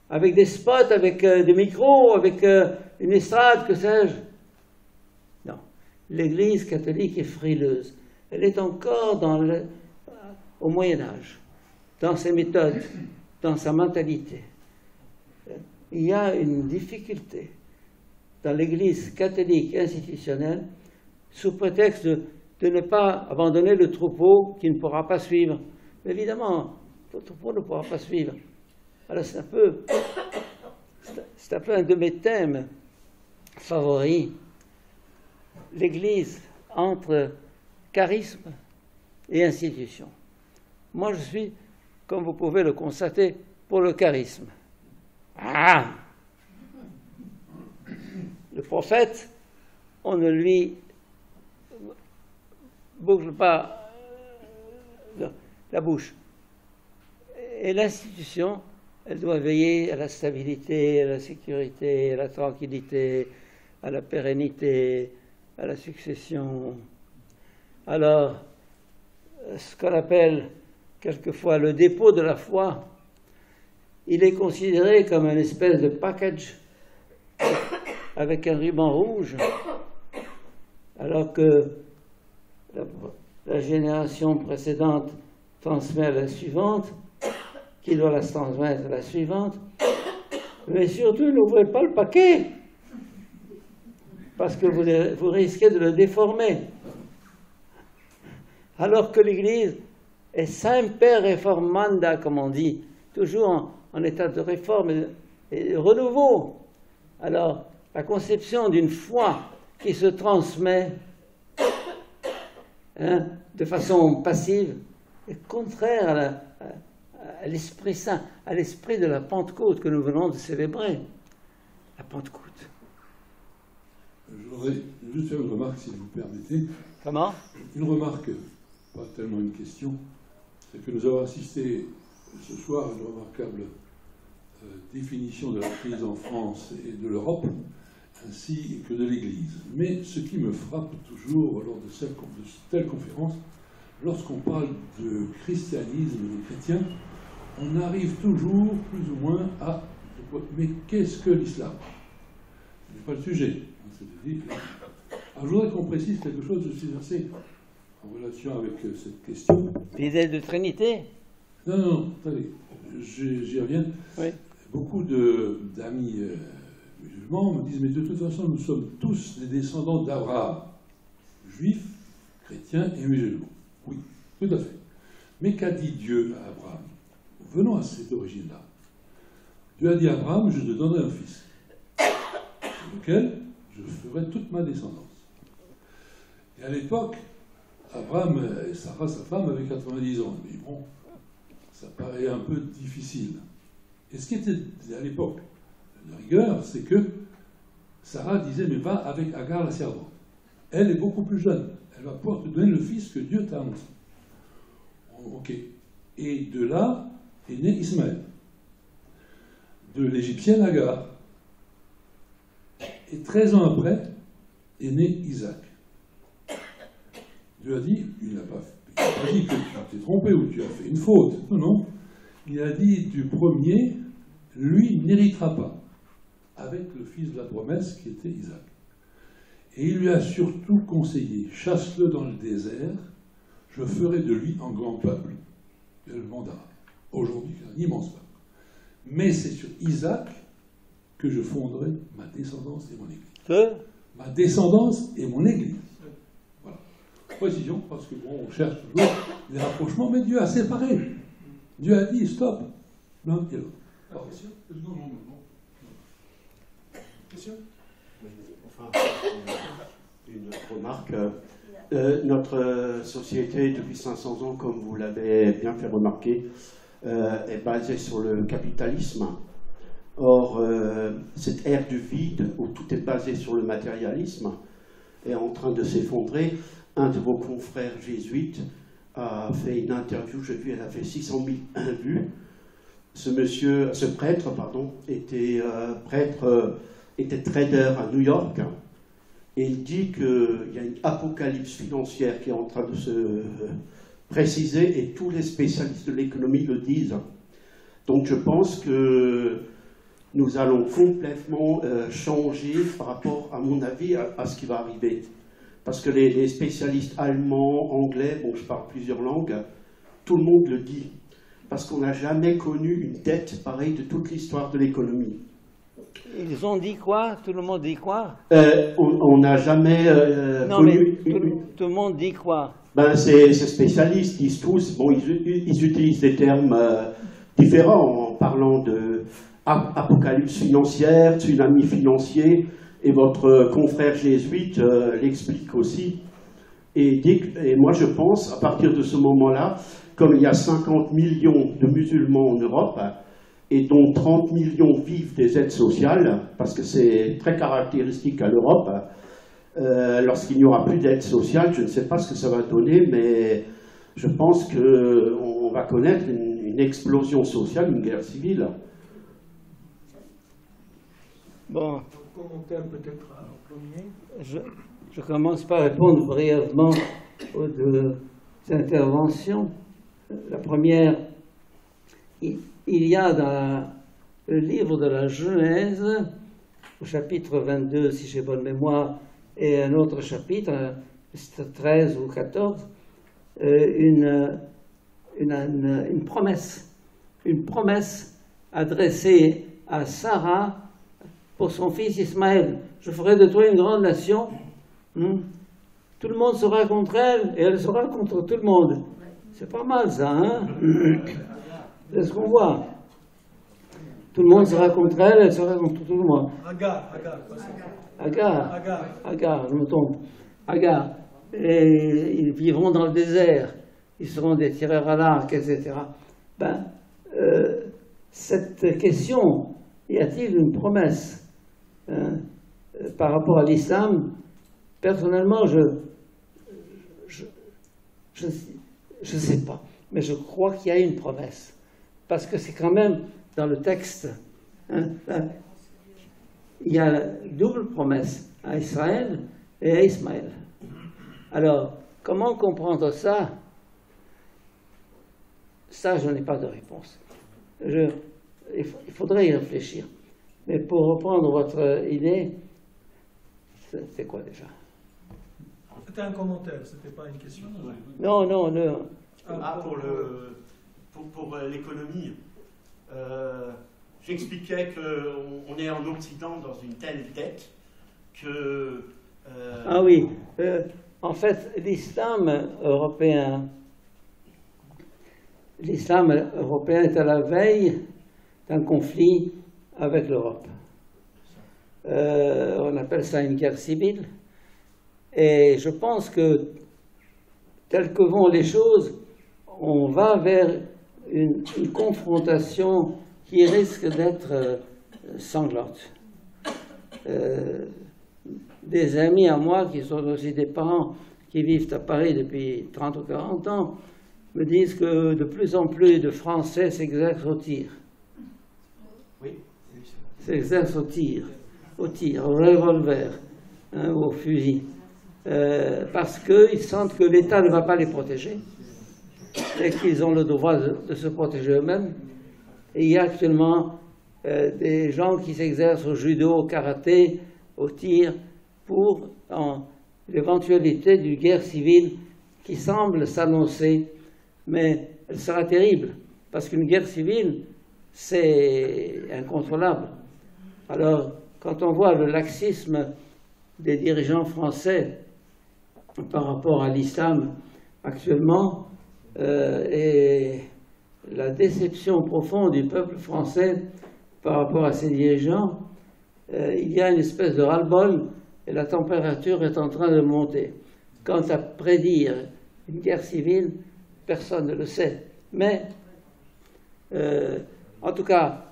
avec des spots, avec des micros, avec une estrade, que sais-je? Non. L'église catholique est frileuse. Elle est encore au Moyen-Âge, dans ses méthodes, dans sa mentalité. Il y a une difficulté dans l'église catholique institutionnelle, sous prétexte de ne pas abandonner le troupeau qui ne pourra pas suivre. Mais évidemment, le troupeau ne pourra pas suivre. Alors c'est un peu un de mes thèmes favoris. L'Église entre charisme et institution. Moi, je suis, comme vous pouvez le constater, pour le charisme. Ah! Le prophète, on ne lui boucle pas la bouche. Et l'institution, elle doit veiller à la stabilité, à la sécurité, à la tranquillité, à la pérennité, à la succession. Alors, ce qu'on appelle quelquefois le dépôt de la foi, il est considéré comme une espèce de package avec un ruban rouge, alors que la génération précédente transmet à la suivante, qui doit la transmettre à la suivante. Mais surtout, n'ouvrez pas le paquet, parce que vous risquez de le déformer. Alors que l'Église est semper reformanda, comme on dit, toujours en état de réforme et de renouveau. Alors, la conception d'une foi qui se transmet de façon passive est contraire à l'Esprit Saint, à l'esprit de la Pentecôte que nous venons de célébrer. La Pentecôte. Je voudrais juste faire une remarque, si vous permettez. Comment? Une remarque, pas tellement une question. C'est que nous avons assisté ce soir à une remarquable définition de la crise en France et de l'Europe, ainsi que de l'Église. Mais ce qui me frappe toujours lors de telles conférences, lorsqu'on parle de christianisme, de chrétien, on arrive toujours plus ou moins à « mais qu'est-ce que l'islam ?» Ce n'est pas le sujet. Alors, je voudrais qu'on précise quelque chose de ces versets en relation avec cette question. L'idée de Trinité? Non, non, attendez, j'y reviens. Oui. Beaucoup d'amis musulmans me disent, mais de toute façon, nous sommes tous des descendants d'Abraham, juifs, chrétiens et musulmans. Oui, tout à fait. Mais qu'a dit Dieu à Abraham? Venons à cette origine-là. Dieu a dit à Abraham, je te donnerai un fils, lequel je ferai toute ma descendance. Et à l'époque, Abraham et Sarah, sa femme, avaient 90 ans. Mais bon, ça paraît un peu difficile. Et ce qui était à l'époque de rigueur, c'est que Sarah disait, mais va avec Agar la servante. Elle est beaucoup plus jeune. Elle va pouvoir te donner le fils que Dieu t'a annoncé. Ok. Et de là est né Ismaël. De l'égyptienne Agar. Et 13 ans après est né Isaac. Dieu a dit, il n'a pas dit que tu t'es trompé ou tu as fait une faute. Non, non. Il a dit du premier, lui n'héritera pas, avec le fils de la promesse qui était Isaac. Et il lui a surtout conseillé, chasse-le dans le désert, je ferai de lui un grand peuple. Et le monde arabe. Aujourd'hui, c'est un immense peuple. Mais c'est sur Isaac que je fonderai ma descendance et mon église. Ma descendance et mon église. Voilà. Précision, parce que bon, on cherche toujours des rapprochements, mais Dieu a séparé. Dieu a dit stop. L'un et l'autre. Question? Non, non, non. Question? Enfin, une remarque. Notre société, depuis 500 ans, comme vous l'avez bien fait remarquer, est basée sur le capitalisme. Or, cette ère du vide, où tout est basé sur le matérialisme, est en train de s'effondrer. Un de vos confrères jésuites a fait une interview, j'ai vu, elle a fait 600 000 vues. Ce prêtre, était trader à New York. Et il dit qu'il y a une apocalypse financière qui est en train de se préciser, et tous les spécialistes de l'économie le disent. Donc je pense que nous allons complètement changer par rapport, à mon avis, à ce qui va arriver. Parce que les spécialistes allemands, anglais, bon, je parle plusieurs langues, tout le monde le dit. Parce qu'on n'a jamais connu une dette pareille de toute l'histoire de l'économie. Ils ont dit quoi? Tout le monde dit quoi? On n'a jamais connu... Tout le monde dit quoi? Ben, ces spécialistes disent tous, bon, ils utilisent des termes différents en parlant de apocalypse financière, tsunami financier, et votre confrère jésuite l'explique aussi. Et moi je pense, à partir de ce moment-là, comme il y a 50 millions de musulmans en Europe, et dont 30 millions vivent des aides sociales, parce que c'est très caractéristique à l'Europe, lorsqu'il n'y aura plus d'aide sociale, je ne sais pas ce que ça va donner, mais je pense qu'on va connaître une explosion sociale, une guerre civile. Bon. Un commentaire peut-être en premier. Je commence par répondre brièvement aux deux interventions. La première, il y a dans le livre de la Genèse, au chapitre 22, si j'ai bonne mémoire, et un autre chapitre, 13 ou 14, une promesse adressée à Sarah pour son fils Ismaël. Je ferai de toi une grande nation. Tout le monde sera contre elle et elle sera contre tout le monde. C'est pas mal ça, hein? C'est ce qu'on voit. Tout le monde sera contre elle, elle sera contre tout le monde. Agar, je me trompe. Agar. Et ils vivront dans le désert. Ils seront des tireurs à l'arc, etc. Cette question, y a-t-il une promesse par rapport à l'islam? Personnellement, je sais pas, mais je crois qu'il y a une promesse. Parce que c'est quand même dans le texte, il y a une double promesse à Israël et à Ismaël. Alors, comment comprendre ça? Ça, je n'ai pas de réponse. Il faudrait y réfléchir. Mais pour reprendre votre idée, c'est quoi déjà? C'était un commentaire, c'était pas une question. Non. Pour pour l'économie. J'expliquais qu'on est en Occident dans une telle dette que... Ah oui, en fait, l'islam européen est à la veille d'un conflit avec l'Europe. On appelle ça une guerre civile. Et je pense que, telles que vont les choses, on va vers une confrontation qui risque d'être sanglante. Des amis à moi, qui sont aussi des parents qui vivent à Paris depuis 30 ou 40 ans, me disent que de plus en plus de Français s'exercent au tir. Oui. S'exercent au tir, au revolver, hein, au fusil. Parce qu'ils sentent que l'État ne va pas les protéger et qu'ils ont le devoir de se protéger eux-mêmes. Et il y a actuellement des gens qui s'exercent au judo, au karaté, au tir, pour l'éventualité d'une guerre civile qui semble s'annoncer, mais elle sera terrible, parce qu'une guerre civile, c'est incontrôlable. Alors, quand on voit le laxisme des dirigeants français par rapport à l'islam actuellement, et la déception profonde du peuple français par rapport à ses dirigeants, il y a une espèce de ras-le-bol et la température est en train de monter. Quant à prédire une guerre civile, personne ne le sait. Mais, en tout cas,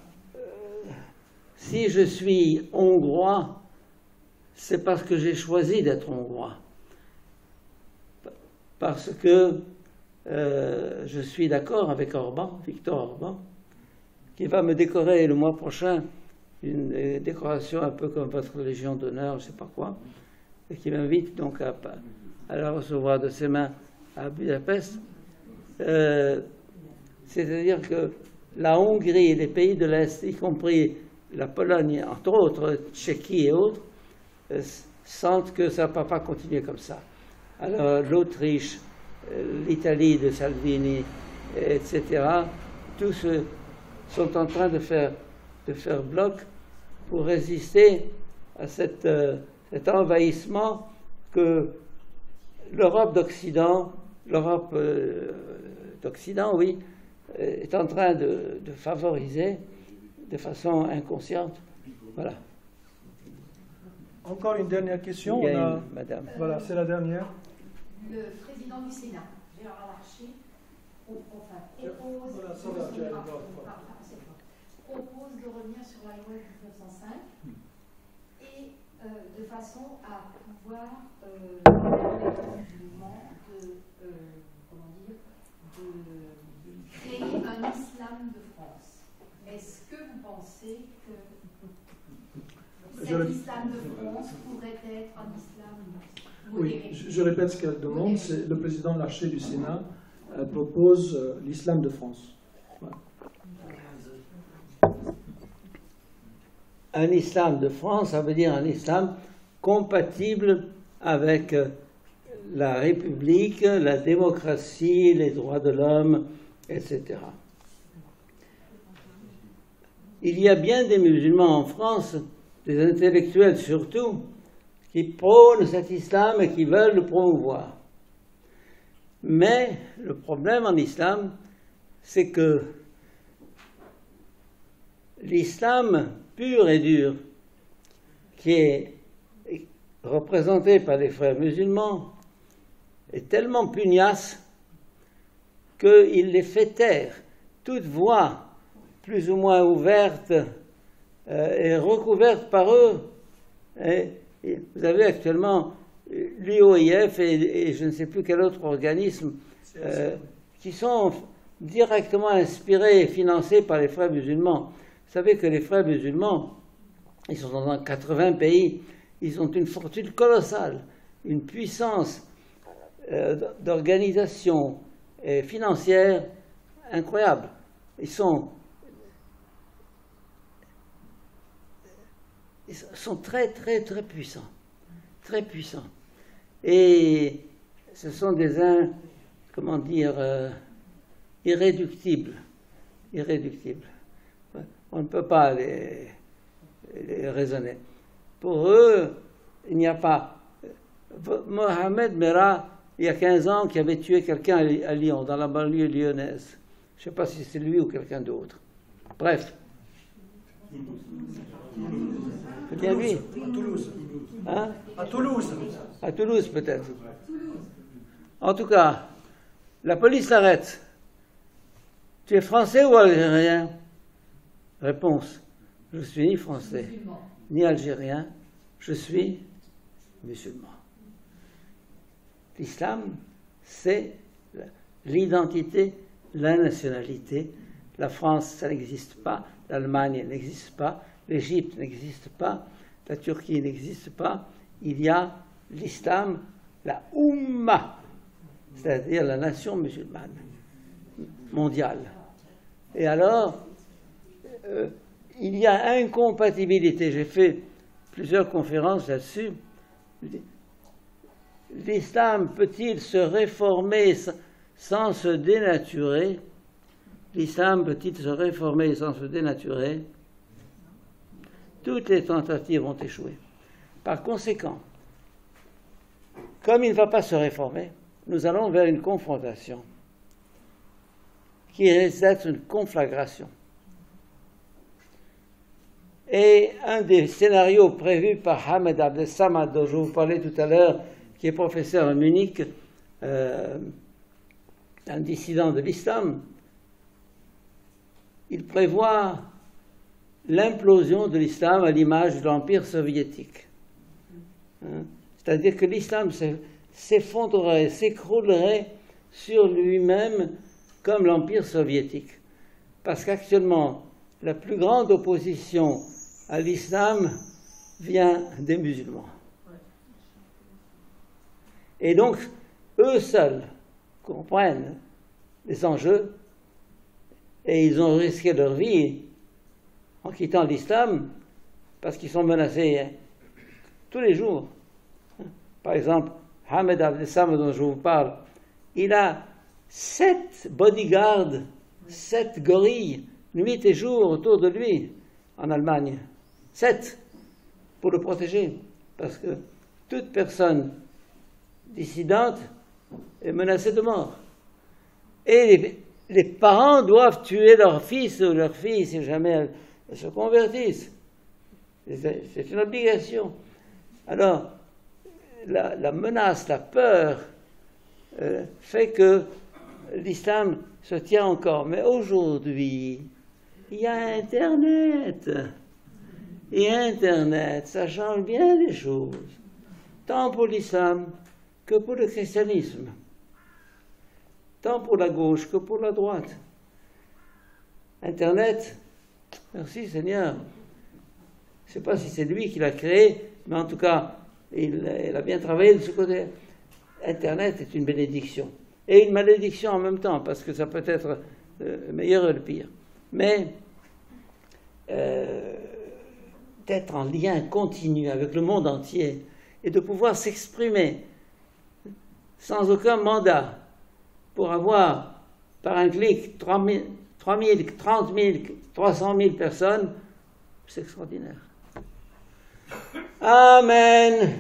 si je suis hongrois, c'est parce que j'ai choisi d'être hongrois. Parce que je suis d'accord avec Orban, Viktor Orban, qui va me décorer le mois prochain une décoration un peu comme votre Légion d'honneur, je ne sais pas quoi, et qui m'invite donc à la recevoir de ses mains à Budapest. C'est-à-dire que la Hongrie et les pays de l'Est, y compris la Pologne, entre autres, Tchéquie et autres, sentent que ça ne va pas continuer comme ça. Alors l'Autriche, l'Italie de Salvini, etc., tous sont en train de faire bloc pour résister à cet envahissement que l'Europe d'Occident, oui, est en train de favoriser de façon inconsciente. Voilà. Encore une dernière question. Madame. Voilà, c'est la dernière. Le président du Sénat, Gérard Larcher, propose de revenir sur la loi de 1905 et de façon à pouvoir permettre aux musulmans de créer un islam de France. Est-ce que vous pensez que cet islam de France pourrait être un islam modéré? Oui, je répète ce qu'elle demande. C'est le président Larcher du Sénat propose l'islam de France. Voilà. Un islam de France, ça veut dire un islam compatible avec la République, la démocratie, les droits de l'homme, etc. Il y a bien des musulmans en France, des intellectuels surtout, qui prônent cet islam et qui veulent le promouvoir. Mais le problème en islam, c'est que l'islam pur et dur, qui est représenté par les frères musulmans, est tellement pugnace qu'il les fait taire. Toute voie plus ou moins ouverte est recouverte par eux. Et vous avez actuellement l'UOIF et je ne sais plus quel autre organisme qui sont directement inspirés et financés par les frères musulmans. Vous savez que les frères musulmans, ils sont dans 80 pays, ils ont une fortune colossale, une puissance d'organisation financière incroyable. Ils sont très, très, très puissants. Très puissants. Et ce sont ils irréductibles. Irréductibles. On ne peut pas les raisonner. Pour eux, il n'y a pas. Mohamed Merah, il y a 15 ans, qui avait tué quelqu'un à Lyon, dans la banlieue lyonnaise. Je ne sais pas si c'est lui ou quelqu'un d'autre. Bref. C'est bien lui. À Toulouse. Hein? À Toulouse. À Toulouse, peut-être. En tout cas, la police l'arrête. Tu es français ou algérien? Réponse. Je suis ni français, ni algérien. Je suis musulman. L'islam, c'est l'identité, la nationalité. La France, ça n'existe pas. L'Allemagne n'existe pas. L'Égypte n'existe pas. La Turquie n'existe pas. Il y a l'islam, la Ummah, c'est-à-dire la nation musulmane mondiale. Et alors, il y a incompatibilité. J'ai fait plusieurs conférences là-dessus. L'islam peut-il se réformer sans se dénaturer? L'islam peut-il se réformer sans se dénaturer? Toutes les tentatives ont échoué. Par conséquent, comme il ne va pas se réformer, nous allons vers une confrontation qui risque d'être une conflagration. Et un des scénarios prévus par Ahmed Abdel Samad, dont je vous parlais tout à l'heure, qui est professeur à Munich, un dissident de l'islam, il prévoit l'implosion de l'islam à l'image de l'Empire soviétique. C'est-à-dire que l'islam s'effondrerait, s'écroulerait sur lui-même comme l'Empire soviétique. Parce qu'actuellement, la plus grande opposition à l'islam vient des musulmans. Et donc, eux seuls comprennent les enjeux et ils ont risqué leur vie en quittant l'islam parce qu'ils sont menacés tous les jours. Par exemple, Ahmed Abdel Samad, dont je vous parle, il a 7 bodyguards, 7 gorilles, nuit et jour autour de lui en Allemagne. 7 pour le protéger, parce que toute personne dissidente est menacée de mort. Et les parents doivent tuer leur fils ou leur fille si jamais elles se convertissent. C'est une obligation. Alors, la menace, la peur fait que l'islam se tient encore. Mais aujourd'hui, il y a Internet. Et Internet, ça change bien les choses, tant pour l'islam que pour le christianisme, tant pour la gauche que pour la droite. Internet, merci Seigneur. Je ne sais pas si c'est lui qui l'a créé, mais en tout cas, il a bien travaillé de ce côté. Internet est une bénédiction. Et une malédiction en même temps, parce que ça peut être le meilleur et le pire. Mais d'être en lien continu avec le monde entier et de pouvoir s'exprimer sans aucun mandat pour avoir par un clic 3 000, 30 000, 300 000 personnes, c'est extraordinaire. Amen.